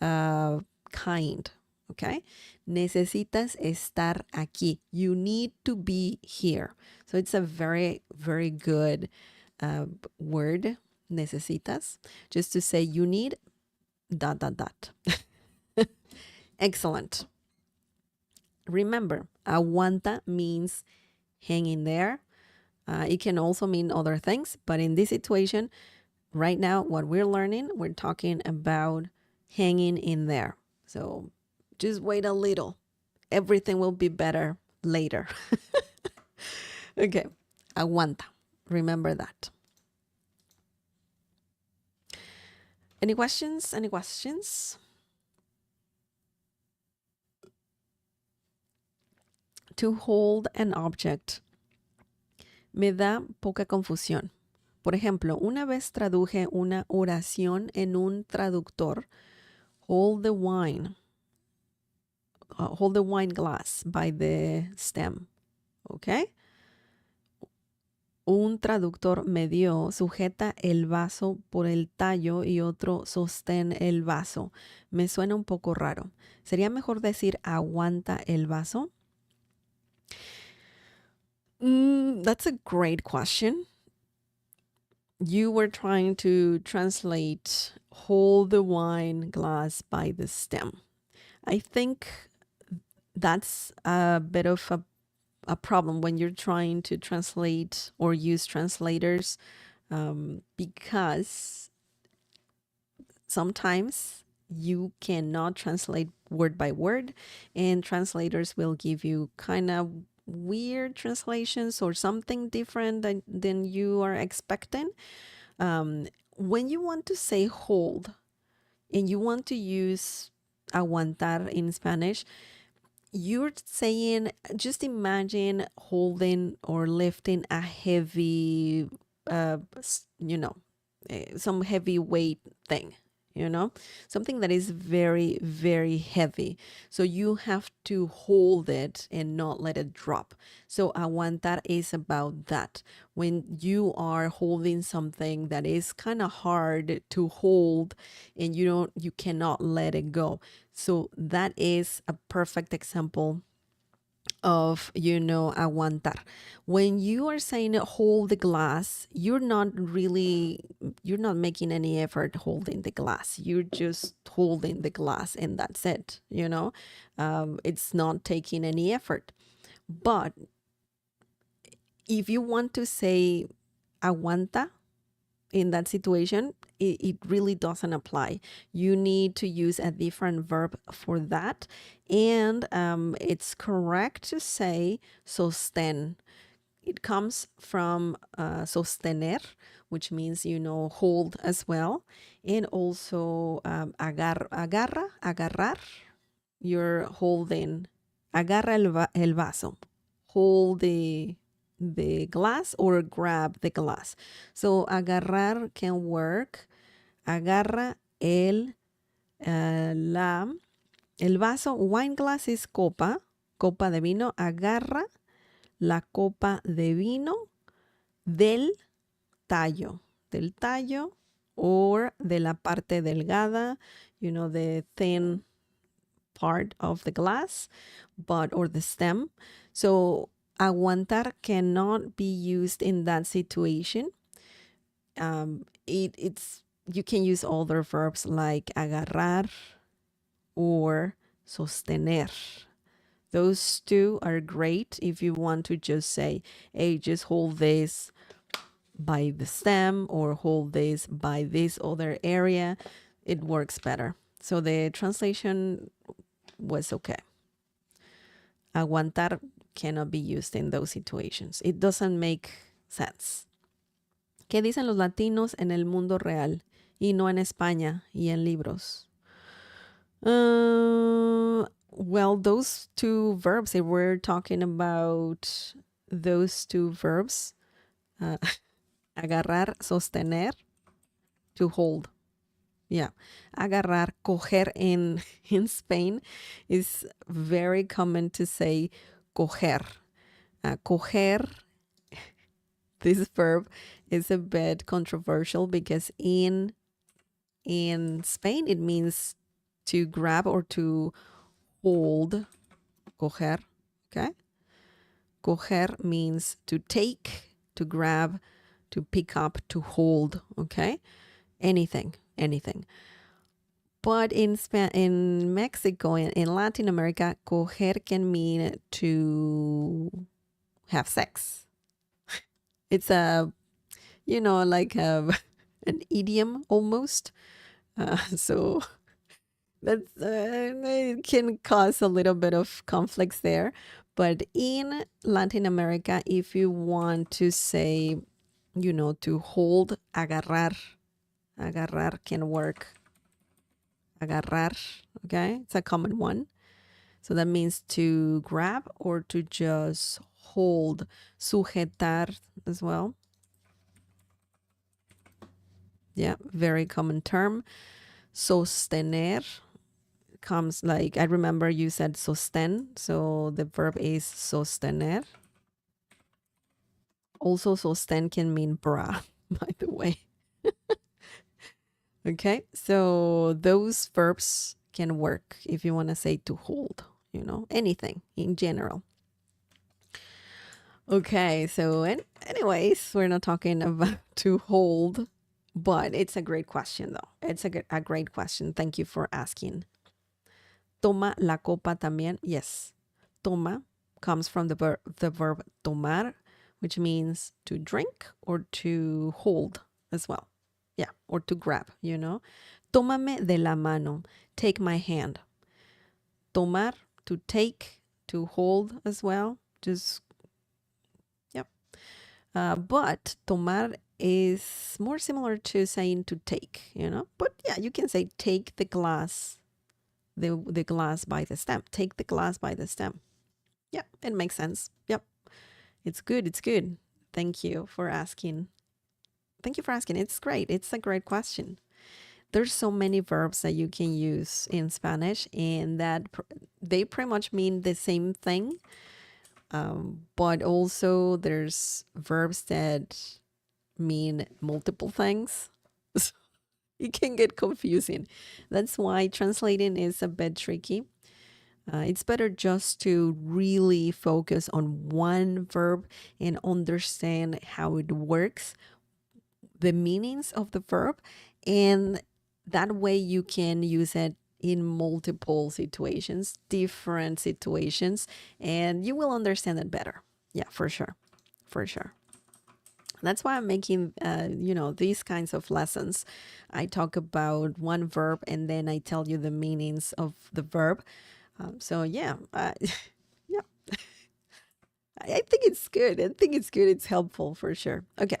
kind, okay? Necesitas estar aquí. You need to be here. So it's a very, very good word, necesitas, just to say you need ... Excellent. Remember, aguanta means hang in there. It can also mean other things, but in this situation, right now, what we're learning, we're talking about hanging in there. So just wait a little. Everything will be better later. Okay, aguanta. Remember that. Any questions? Any questions? To hold an object. Me da poca confusión. Por ejemplo, una vez traduje una oración en un traductor. Hold the wine glass by the stem. Okay. Un traductor me dio, sujeta el vaso por el tallo y otro sostén el vaso. Me suena un poco raro. ¿Sería mejor decir aguanta el vaso? That's a great question. You were trying to translate hold the wine glass by the stem. I think that's a bit of a problem when you're trying to translate or use translators, because sometimes you cannot translate word by word, and translators will give you kind of weird translations or something different than you are expecting. When you want to say hold and you want to use aguantar in Spanish, you're saying, just imagine holding or lifting a heavy, some heavy weight thing, something that is very, very heavy. So you have to hold it and not let it drop. So aguantar is about that. When you are holding something that is kind of hard to hold and you cannot let it go. So that is a perfect example of, aguantar. When you are saying hold the glass, you're not making any effort holding the glass. You're just holding the glass and that's it, it's not taking any effort. But if you want to say aguanta in that situation, it really doesn't apply. You need to use a different verb for that. And it's correct to say sostén. It comes from sostener, which means, hold as well. And also agarrar, you're holding. Agarra el vaso. Hold the glass or grab the glass. So agarrar can work. Agarra el vaso. Wine glass is copa de vino. Agarra la copa de vino del tallo or de la parte delgada, the thin part of the glass, or the stem. So aguantar cannot be used in that situation. You can use other verbs like agarrar or sostener. Those two are great if you want to just say, hey, just hold this by the stem or hold this by this other area. It works better. So the translation was okay. Aguantar cannot be used in those situations. It doesn't make sense. ¿Qué dicen los latinos en el mundo real y no en España y en libros? Well, those two verbs, if we're talking about those two verbs, agarrar, sostener, to hold, Yeah. Agarrar, coger in Spain is very common to say coger. Coger, this verb is a bit controversial because in Spain it means to grab or to hold. Coger, okay? Coger means to take, to grab, to pick up, to hold, okay? Anything. But in Mexico, in Latin America, coger can mean to have sex. It's like an idiom almost. So that's it can cause a little bit of conflicts there. But in Latin America, if you want to say, to hold, agarrar can work. Agarrar, okay? It's a common one. So that means to grab or to just hold. Sujetar as well. Yeah, very common term. Sostener comes like, I remember you said sosten, so the verb is sostener. Also, sosten can mean bra, by the way. Okay, so those verbs can work if you want to say to hold, anything in general. Okay, so anyways, we're not talking about to hold, but it's a great question though. It's a great question. Thank you for asking. Toma la copa también. Yes, toma comes from the verb tomar, which means to drink or to hold as well. Yeah, or to grab, Tómame de la mano. Take my hand. Tomar, to take, to hold as well. Just, yep. But tomar is more similar to saying to take, But yeah, you can say take the glass, the glass by the stem. Take the glass by the stem. Yep, it makes sense. Yep. It's good. Thank you for asking. It's great. It's a great question. There's so many verbs that you can use in Spanish, and that they pretty much mean the same thing. But also there's verbs that mean multiple things. It can get confusing. That's why translating is a bit tricky. It's better just to really focus on one verb and understand how it works, the meanings of the verb, and that way you can use it in multiple situations, different situations, and you will understand it better. Yeah, for sure. That's why I'm making, these kinds of lessons. I talk about one verb and then I tell you the meanings of the verb. So yeah, yeah, I think it's good. It's helpful for sure. Okay,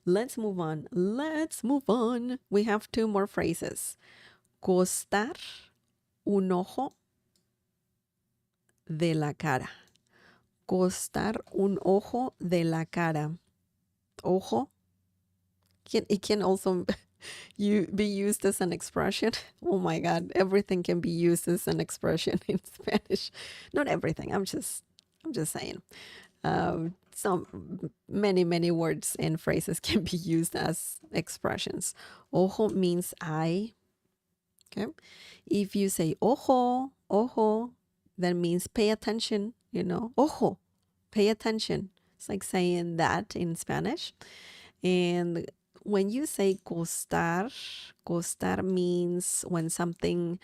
let's move on. We have two more phrases. Costar un ojo de la cara. Costar un ojo de la cara. Ojo. It can also be used as an expression. Oh my God, everything can be used as an expression in Spanish. Not everything. I'm just saying. Some many words and phrases can be used as expressions. Ojo means eye. Okay. If you say ojo, that means pay attention, Ojo, pay attention. It's like saying that in Spanish. And when you say costar means when something,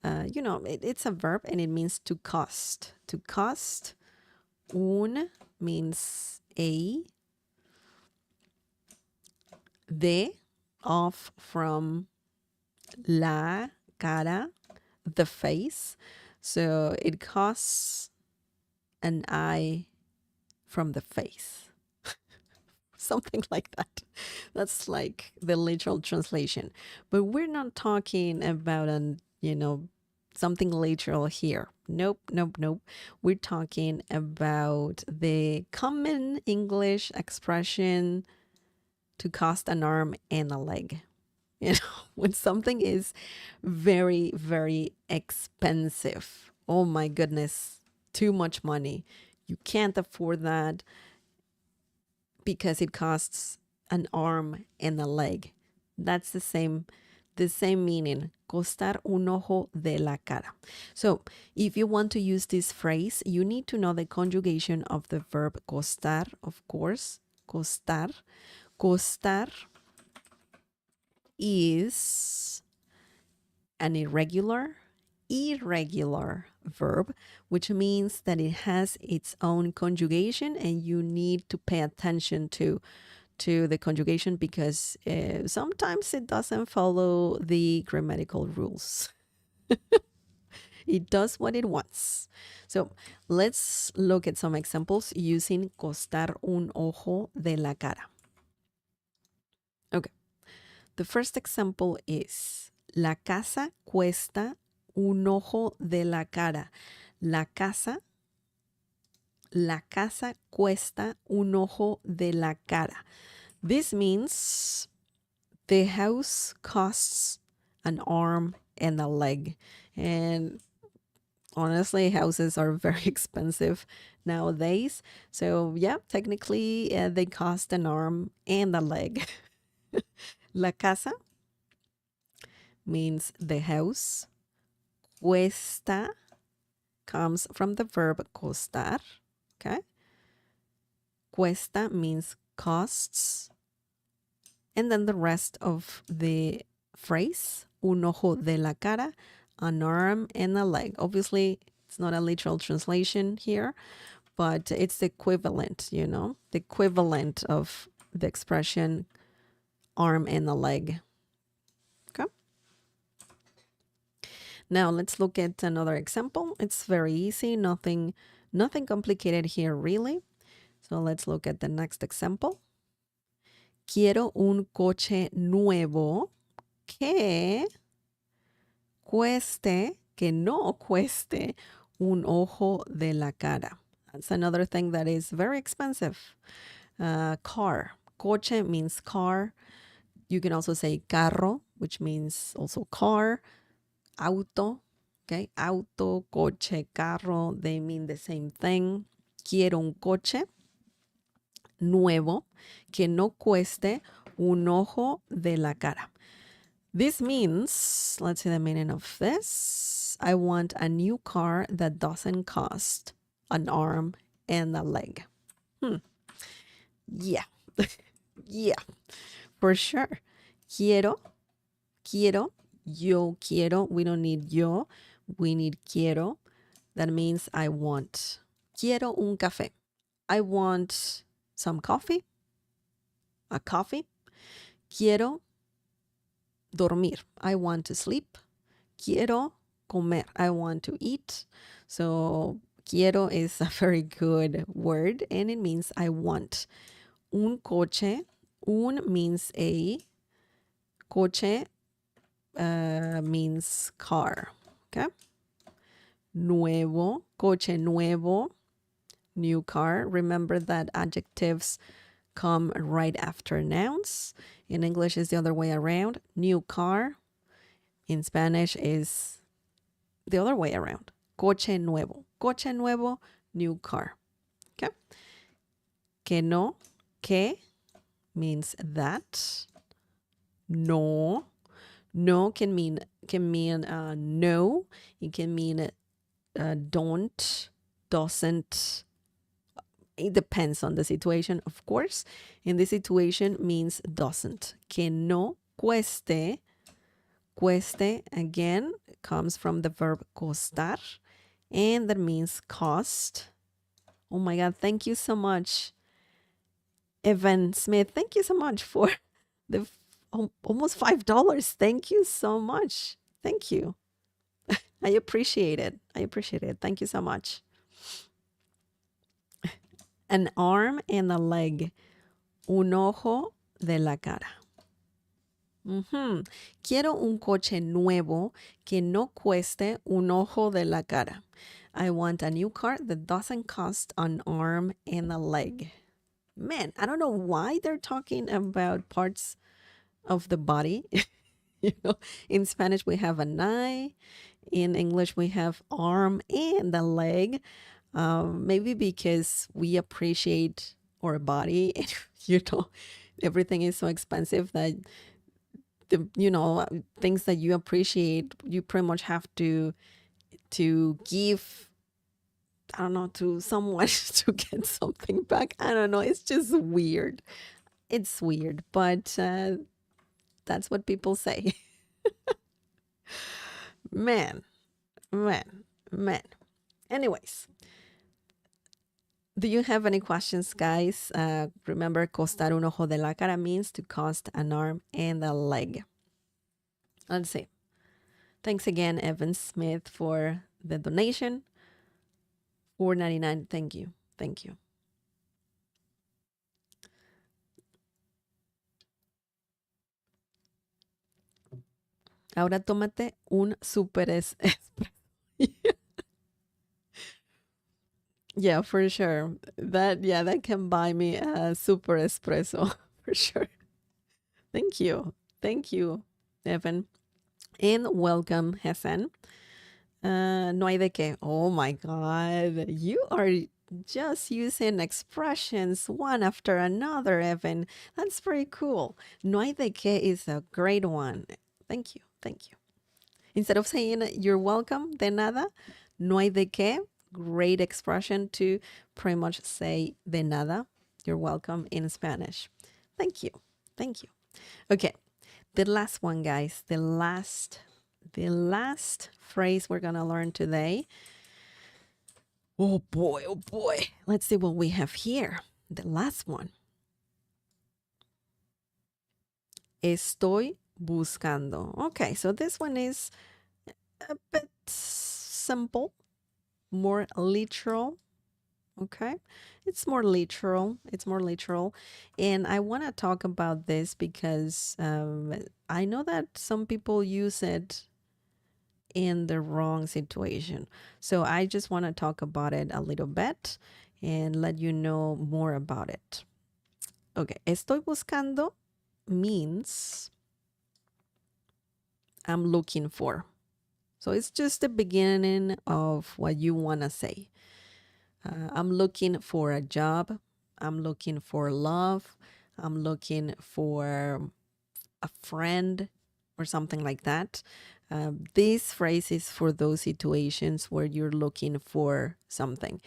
it's a verb and it means to cost. To cost. Un means a. De, off from la cara, the face. So it costs an eye from the face. Something like that. That's like the literal translation. But we're not talking about something literal here. Nope. We're talking about the common English expression to cost an arm and a leg. You know, when something is very, very expensive. Oh my goodness, too much money. You can't afford that because it costs an arm and a leg. That's the same meaning. Costar un ojo de la cara. So if you want to use this phrase, you need to know the conjugation of the verb costar, of course. Costar. Costar is an irregular verb, which means that it has its own conjugation and you need to pay attention to the conjugation because sometimes it doesn't follow the grammatical rules. It does what it wants. So let's look at some examples using costar un ojo de la cara. Okay. The first example is la casa cuesta un ojo de la cara. La casa cuesta un ojo de la cara. This means the house costs an arm and a leg. And honestly, houses are very expensive nowadays. So yeah, technically they cost an arm and a leg. La casa means the house. Cuesta comes from the verb costar. Okay. Cuesta means costs. And then the rest of the phrase, un ojo de la cara, an arm and a leg. Obviously, it's not a literal translation here, but it's the equivalent, you know, the equivalent of the expression arm and a leg. Okay. Now let's look at another example. It's very easy, nothing complicated here really. So let's look at the next example. Quiero un coche nuevo que no cueste un ojo de la cara. That's another thing that is very expensive. Car. Coche means car. You can also say carro, which means also car. Auto. Okay. Auto, coche, carro, they mean the same thing. Quiero un coche nuevo que no cueste un ojo de la cara. This means, let's see the meaning of this. I want a new car that doesn't cost an arm and a leg. Yeah. Yeah, for sure. Quiero, yo quiero. We don't need yo. We need quiero. That means I want. Quiero un café. I want some coffee. A coffee. Quiero dormir. I want to sleep. Quiero comer. I want to eat. So quiero is a very good word and it means I want. Un coche. Un means a. Coche means car. Okay. Nuevo. Coche nuevo. New car. Remember that adjectives come right after nouns. In English, it's the other way around. New car. In Spanish is the other way around. Coche nuevo. Coche nuevo, new car. Okay. Que no. Que means that. No. No can mean no. It can mean don't, doesn't. It depends on the situation, of course. In this situation means doesn't. Que no cueste. Cueste, again, comes from the verb costar. And that means cost. Oh my God, thank you so much. Evan Smith, thank you so much for the almost $5. Thank you so much. Thank you. I appreciate it. Thank you so much. An arm and a leg. Un ojo de la cara. Quiero un coche nuevo que no cueste un ojo de la cara. I want a new car that doesn't cost an arm and a leg. Man, I don't know why they're talking about parts of the body. You know, in Spanish, we have an eye. In English, we have arm and a leg. Maybe because we appreciate our body. You know, everything is so expensive that things that you appreciate, you pretty much have to give, I don't know, to someone to get something back. I don't know. It's just weird. It's weird, but that's what people say. Man, man, man. Anyways, do you have any questions, guys? Remember, costar un ojo de la cara means to cost an arm and a leg. Let's see. Thanks again, Evan Smith, for the donation. $4.99. Thank you. Thank you. Ahora tómate un super espresso. Yeah, for sure. That can buy me a super espresso for sure. Thank you. Thank you, Evan. And welcome, Hassan. No hay de qué. Oh my God. You are just using expressions one after another, Evan. That's very cool. No hay de qué is a great one. Thank you. Thank you. Instead of saying you're welcome, de nada, no hay de qué. Great expression to pretty much say de nada. You're welcome in Spanish. Thank you. Thank you. Okay. The last one, guys. The last phrase we're going to learn today. Oh boy, oh boy. Let's see what we have here. The last one. Estoy buscando. Okay, so this one is a bit simple, more literal. Okay, it's more literal. It's more literal. And I want to talk about this because I know that some people use it in the wrong situation. So I just want to talk about it a little bit and let you know more about it. Okay, estoy buscando means I'm looking for. So it's just the beginning of what you want to say. I'm looking for a job. I'm looking for love. I'm looking for a friend or something like that. This phrase is for those situations where you're looking for something.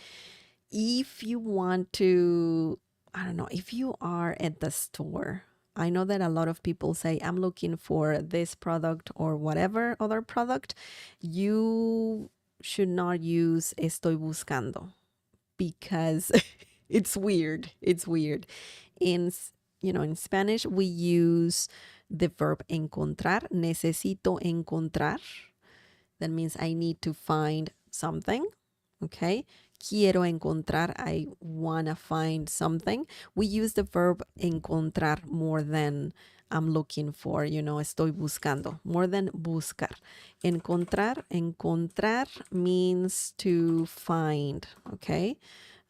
If you want to, I don't know, if you are at the store, I know that a lot of people say, I'm looking for this product or whatever other product. You should not use estoy buscando because it's weird. It's weird. In Spanish, we use the verb encontrar. Necesito encontrar. That means I need to find something. Okay. Quiero encontrar. I want to find something. We use the verb encontrar more than I'm looking for, estoy buscando, more than buscar. Encontrar means to find, okay?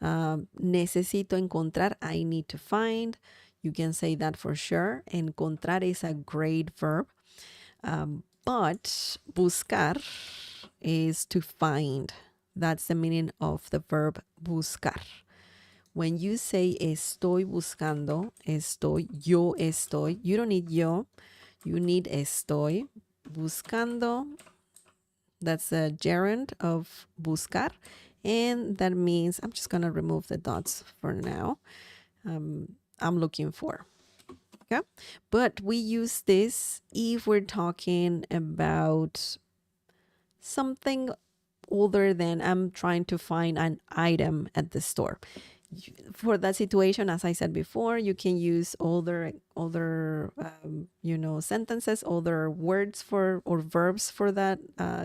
Necesito encontrar, I need to find. You can say that for sure. Encontrar is a great verb. But buscar is to find. That's the meaning of the verb buscar. When you say estoy buscando, yo estoy, you don't need yo, you need estoy. Buscando, that's a gerund of buscar. And that means, I'm just going to remove the dots for now. I'm looking for. Okay. But we use this if we're talking about something other than I'm trying to find an item at the store. For that situation, as I said before, you can use other sentences, other words for or verbs for that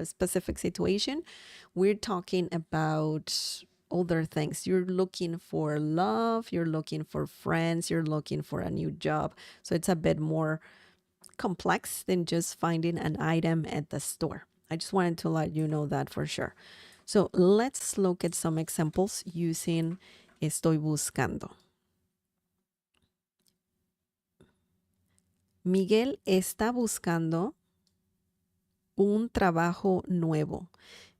specific situation. We're talking about other things. You're looking for love, you're looking for friends, you're looking for a new job. So it's a bit more complex than just finding an item at the store. I just wanted to let you know that for sure. So let's look at some examples using estoy buscando. Miguel está buscando un trabajo nuevo.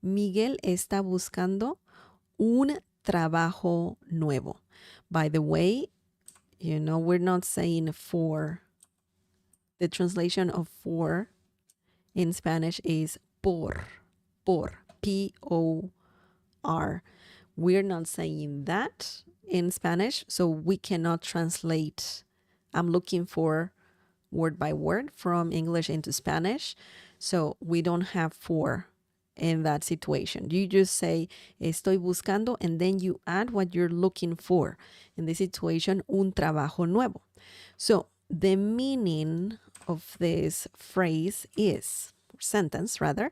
Miguel está buscando un trabajo nuevo. By the way, we're not saying for. The translation of for in Spanish is por, P-O-R. We're not saying that in Spanish, so we cannot translate. I'm looking for word by word from English into Spanish, so we don't have for in that situation. You just say estoy buscando and then you add what you're looking for. In this situation, un trabajo nuevo. So the meaning of this phrase is, or sentence rather,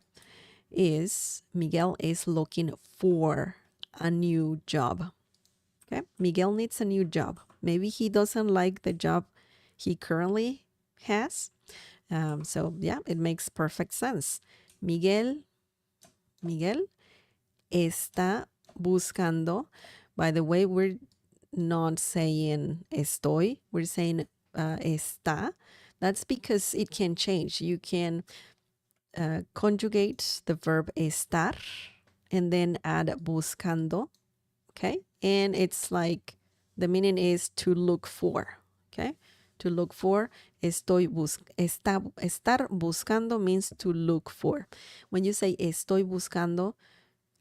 is Miguel is looking for a new job. Okay, Miguel needs a new job. Maybe he doesn't like the job he currently has. So yeah, it makes perfect sense. Miguel está buscando. By the way, we're not saying estoy, we're saying está. That's because it can change. You can conjugate the verb estar and then add buscando, okay? And it's like the meaning is to look for, okay? To look for. Estar buscando means to look for. When you say estoy buscando,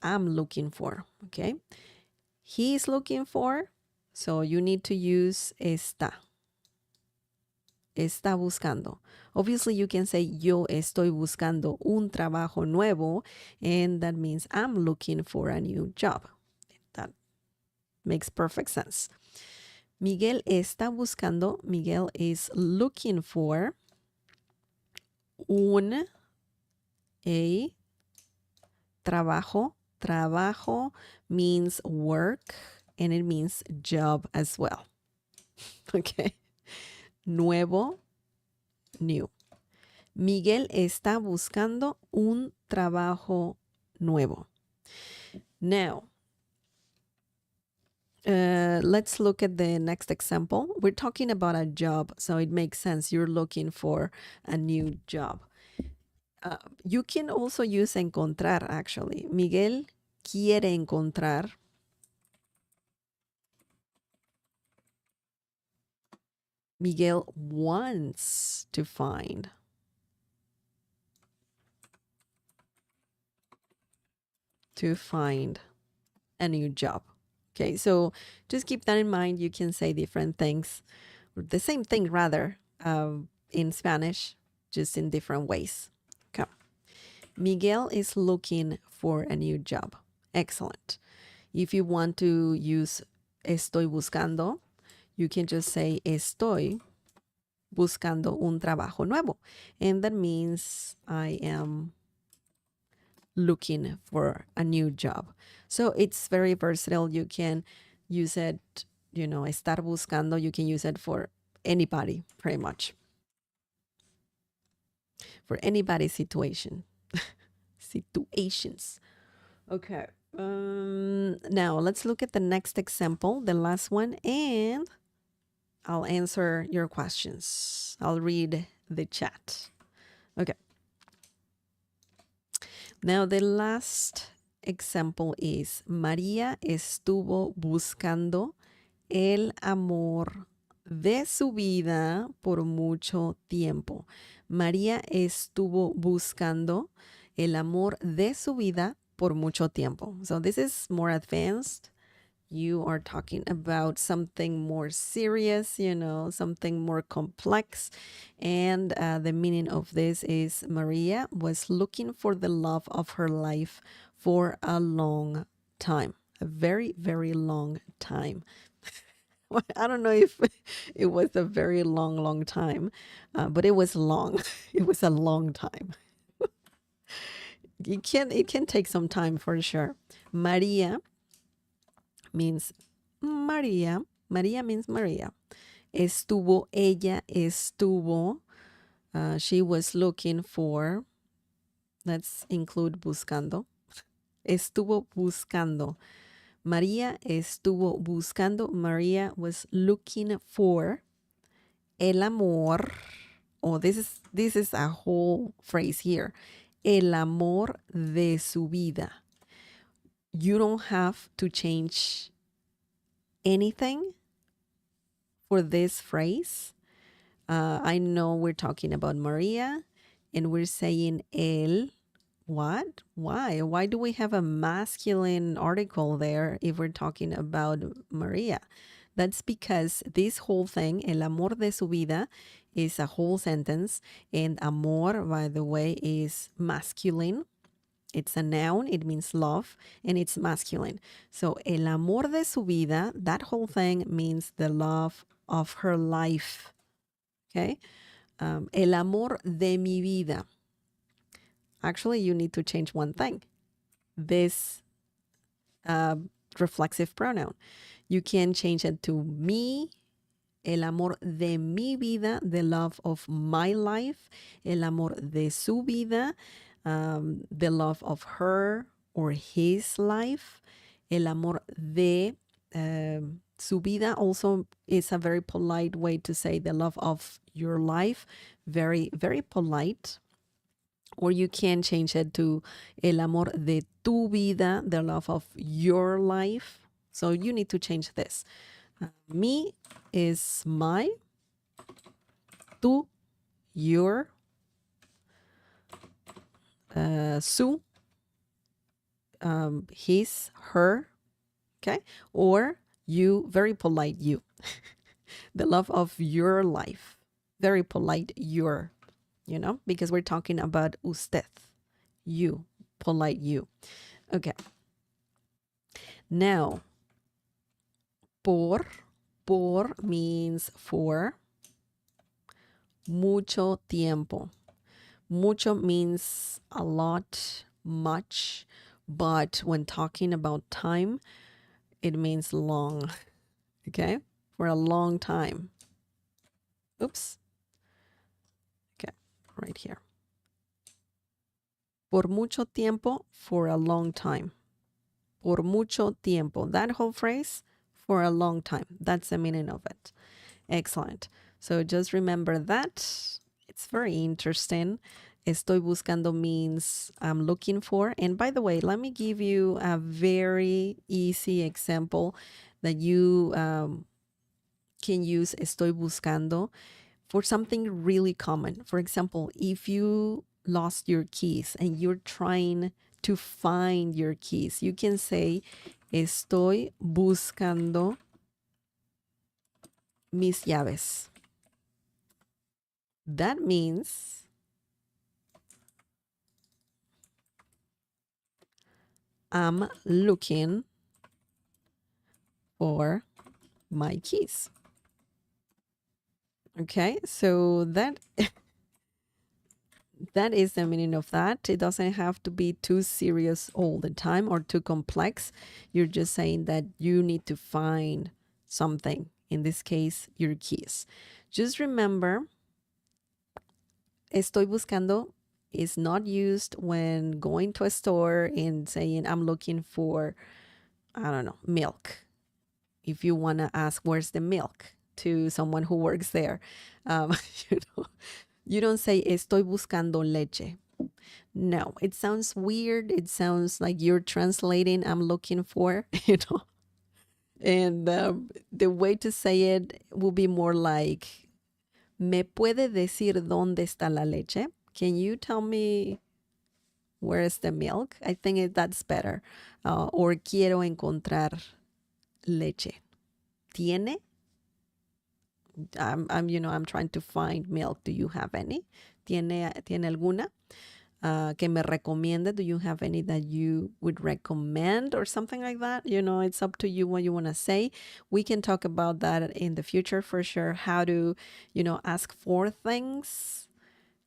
I'm looking for, okay? He is looking for, so you need to use está. Está buscando. Obviously, you can say yo estoy buscando un trabajo nuevo, and that means I'm looking for a new job. That makes perfect sense. Miguel está buscando, Miguel is looking for a trabajo. Trabajo means work, and it means job as well. Okay. Nuevo, new. Miguel está buscando un trabajo nuevo. Now, let's look at the next example. We're talking about a job, so it makes sense. You're looking for a new job. You can also use encontrar, actually. Miguel quiere encontrar. Miguel wants to find. A new job. Okay, so just keep that in mind. You can say different things, or the same thing rather, in Spanish, just in different ways. Okay. Miguel is looking for a new job. Excellent. If you want to use estoy buscando, you can just say estoy buscando un trabajo nuevo. And that means I am looking for a new job. So it's very versatile. You can use it, estar buscando, you can use it for anybody, pretty much. For anybody's situation. Situations. Okay. Now let's look at the next example, the last one, and I'll answer your questions. I'll read the chat. Okay. Now the last example is María estuvo buscando el amor de su vida por mucho tiempo. María estuvo buscando el amor de su vida por mucho tiempo. So this is more advanced. You are talking about something more serious, something more complex. And the meaning of this is Maria was looking for the love of her life for a long time, a very, very long time. I don't know if it was a very long, long time, but it was long. It was a long time. It can take some time for sure. Maria means Maria. Maria means Maria. Ella estuvo. She was looking for. Let's include buscando. Estuvo buscando. María estuvo buscando. Maria was looking for el amor. Oh, this is a whole phrase here. el amor de su vida. You don't have to change anything for this phrase. I know we're talking about Maria and we're saying el. What? Why? Why do we have a masculine article there if we're talking about Maria? That's because this whole thing, el amor de su vida, is a whole sentence. And amor, by the way, is masculine. It's a noun. It means love. And it's masculine. So el amor de su vida, that whole thing means the love of her life. Okay? El amor de mi vida. Actually, you need to change one thing. This reflexive pronoun. You can change it to me, el amor de mi vida, the love of my life, el amor de su vida, the love of her or his life, el amor de su vida also is a very polite way to say the love of your life, very, very polite. Or you can change it to el amor de tu vida, the love of your life. So you need to change this. Me is my, tu, your, su, his, her, okay? Or you, very polite you. The love of your life. Very polite your, you know, because we're talking about usted, you, polite you. Okay. Now, por means for. Mucho tiempo. Mucho means a lot, much, but when talking about time, it means long, okay? For a long time. Oops. Okay, right here. Por mucho tiempo, for a long time. Por mucho tiempo. That whole phrase, for a long time. That's the meaning of it. Excellent. So just remember that. It's very interesting. Estoy buscando means I'm looking for. And by the way, let me give you a very easy example that you can use estoy buscando for something really common. For example, if you lost your keys and you're trying to find your keys, you can say estoy buscando mis llaves. That means I'm looking for my keys. Okay, so that that is the meaning of that. It doesn't have to be too serious all the time or too complex. You're just saying that you need to find something. In this case, your keys. Just remember, estoy buscando is not used when going to a store and saying, I'm looking for, I don't know, milk. If you want to ask, where's the milk to someone who works there, you know, you don't say, estoy buscando leche. No, it sounds weird. It sounds like you're translating, I'm looking for, you know. And the way to say it will be more like, ¿me puede decir dónde está la leche? Can you tell me where is the milk? I think that's better. Or quiero encontrar leche. ¿Tiene? I'm trying to find milk. Do you have any? ¿Tiene alguna? Que me recomiende. Do you have any that you would recommend or something like that? You know, it's up to you what you want to say. We can talk about that in the future for sure. How to, you know, ask for things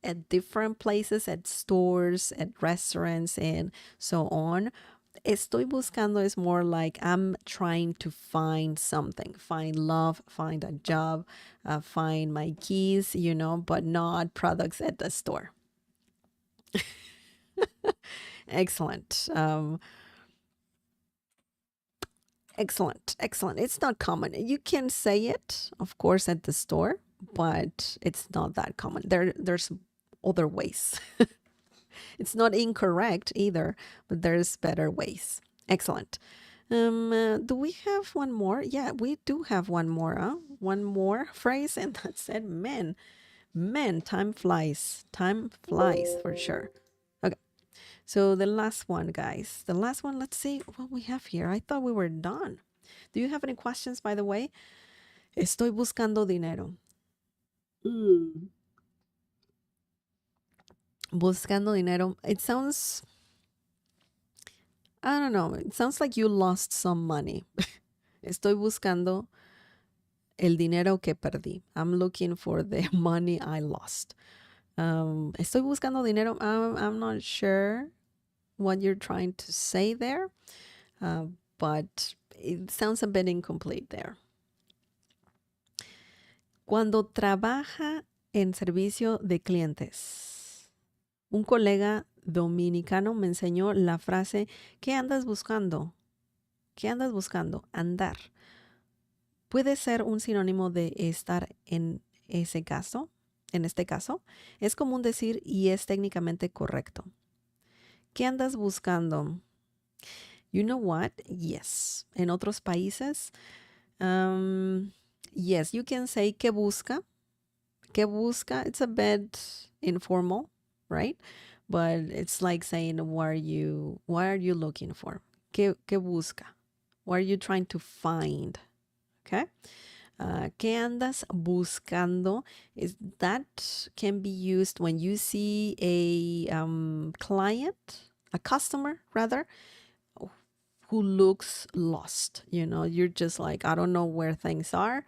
at different places, at stores, at restaurants, and so on. Estoy buscando is more like I'm trying to find something, find love, find a job, find my keys, you know, but not products at the store. Excellent. Excellent. It's not common. You can say it, of course, at the store, but it's not that common. There's other ways. It's not incorrect either, but there's better ways. Excellent. Do we have one more? Yeah, we do have one more. Huh? One more phrase, and that's it. Men, time flies. Time flies for sure. Okay, so the last one, guys. The last one, let's see what we have here. I thought we were done. Do you have any questions, by the way? Estoy buscando dinero. Buscando dinero. It sounds, I don't know, it sounds like you lost some money. Estoy buscando el dinero que perdí. I'm looking for the money I lost. Estoy buscando dinero. I'm not sure what you're trying to say there, but it sounds a bit incomplete there. Cuando trabaja en servicio de clientes, un colega dominicano me enseñó la frase, ¿qué andas buscando? ¿Qué andas buscando? Andar. Puede ser un sinónimo de estar en ese caso, en este caso. Es común decir y es técnicamente correcto. ¿Qué andas buscando? You know what? Yes. En otros países, yes, you can say ¿qué busca? ¿Qué busca? It's a bit informal, right? But it's like saying what are you looking for? ¿Qué busca? What are you trying to find? Okay. ¿Qué andas buscando? Is that can be used when you see a client, a customer rather, who looks lost. You know, you're just like, I don't know where things are.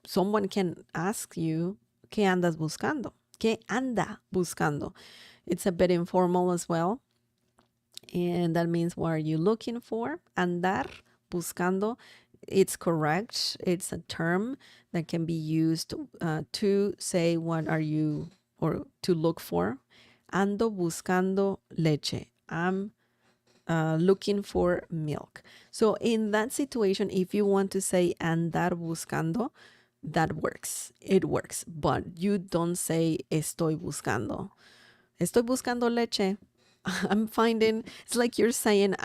Someone can ask you, ¿qué andas buscando? ¿Qué anda buscando? It's a bit informal as well. And that means what are you looking for? Andar buscando. It's correct. It's a term that can be used to say what are you or to look for. Ando buscando leche. I'm looking for milk. So in that situation, if you want to say andar buscando, that works. It works. But you don't say estoy buscando. Estoy buscando leche. I'm finding, it's like you're saying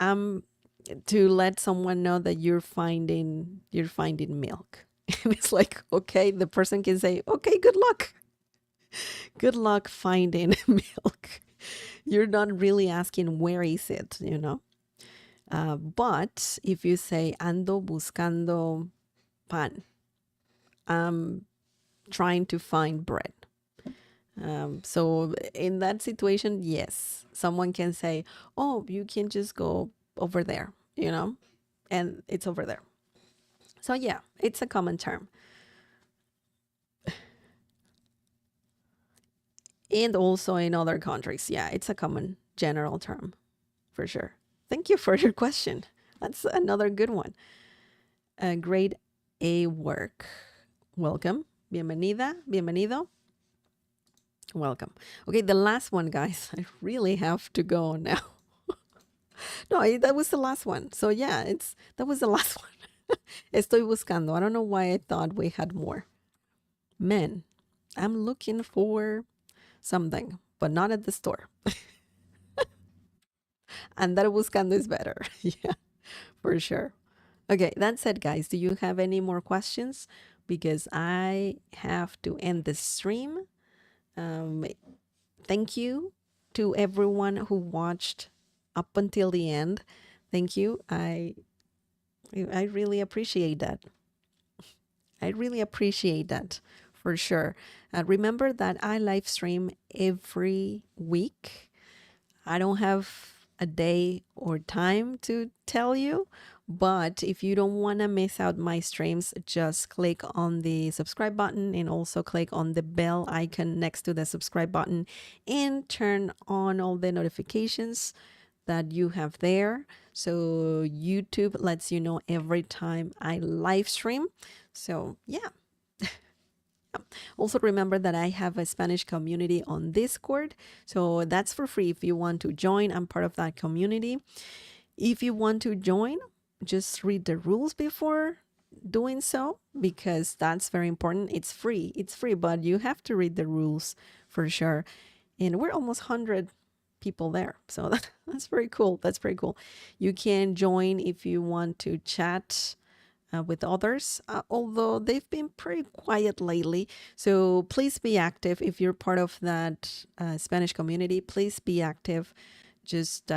to let someone know that you're finding milk. And it's like, okay, the person can say, okay, good luck. Good luck finding milk. You're not really asking where is it, you know? But if you say ando buscando pan, I'm trying to find bread. So in that situation, yes, someone can say, oh, you can just go over there, you know, and it's over there. So yeah, it's a common term. And also in other countries, yeah, it's a common general term for sure. Thank you for your question. That's another good one. Grade A work. Welcome. Bienvenida. Bienvenido. Welcome. Okay, the last one, guys. I really have to go now. No, that was the last one. So yeah, that was the last one. Estoy buscando. I don't know why I thought we had more. Men, I'm looking for something, but not at the store. Andar buscando is better. Yeah, for sure. Okay, that's it, guys. Do you have any more questions? Because I have to end the stream. Thank you to everyone who watched up until the end. Thank you. I really appreciate that. I really appreciate that for sure. Remember that I live stream every week. I don't have a day or time to tell you, but if you don't want to miss out my streams, just click on the subscribe button and also click on the bell icon next to the subscribe button and turn on all the notifications that you have there. So YouTube lets you know every time I live stream. So yeah. Also remember that I have a Spanish community on Discord. So that's for free if you want to join. I'm part of that community. If you want to join, just read the rules before doing so because that's very important. It's free, but you have to read the rules for sure. And we're almost 100 people there. So that's very cool. That's very cool. You can join if you want to chat with others, although they've been pretty quiet lately. So please be active. If you're part of that Spanish community, please be active. Just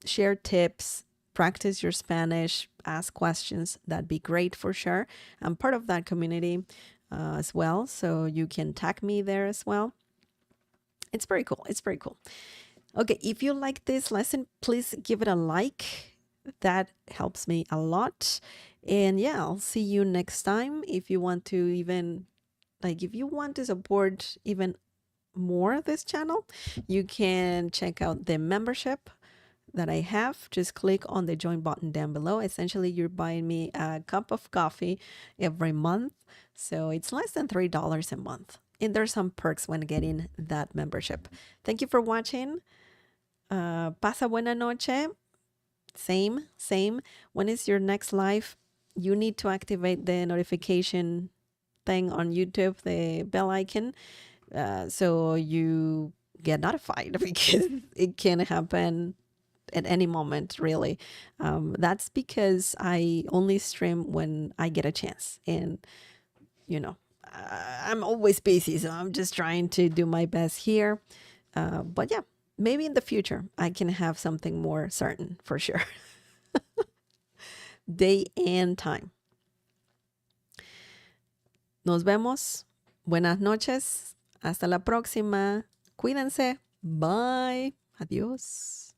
share tips, practice your Spanish, ask questions. That'd be great for sure. I'm part of that community as well. So you can tag me there as well. It's very cool. It's very cool. Okay, if you like this lesson, please give it a like. That helps me a lot. And yeah, I'll see you next time. If you want to even, if you want to support even more this channel, you can check out the membership that I have. Just click on the join button down below. Essentially, you're buying me a cup of coffee every month. So it's less than $3 a month. And there's some perks when getting that membership. Thank you for watching. Pasa buena noche. Same. When is your next live? You need to activate the notification thing on YouTube, the bell icon, so you get notified because it can happen at any moment, really. That's because I only stream when I get a chance. And, I'm always busy, so I'm just trying to do my best here. But yeah, maybe in the future I can have something more certain for sure. Day and time. Nos vemos. Buenas noches. Hasta la próxima. Cuídense. Bye. Adiós.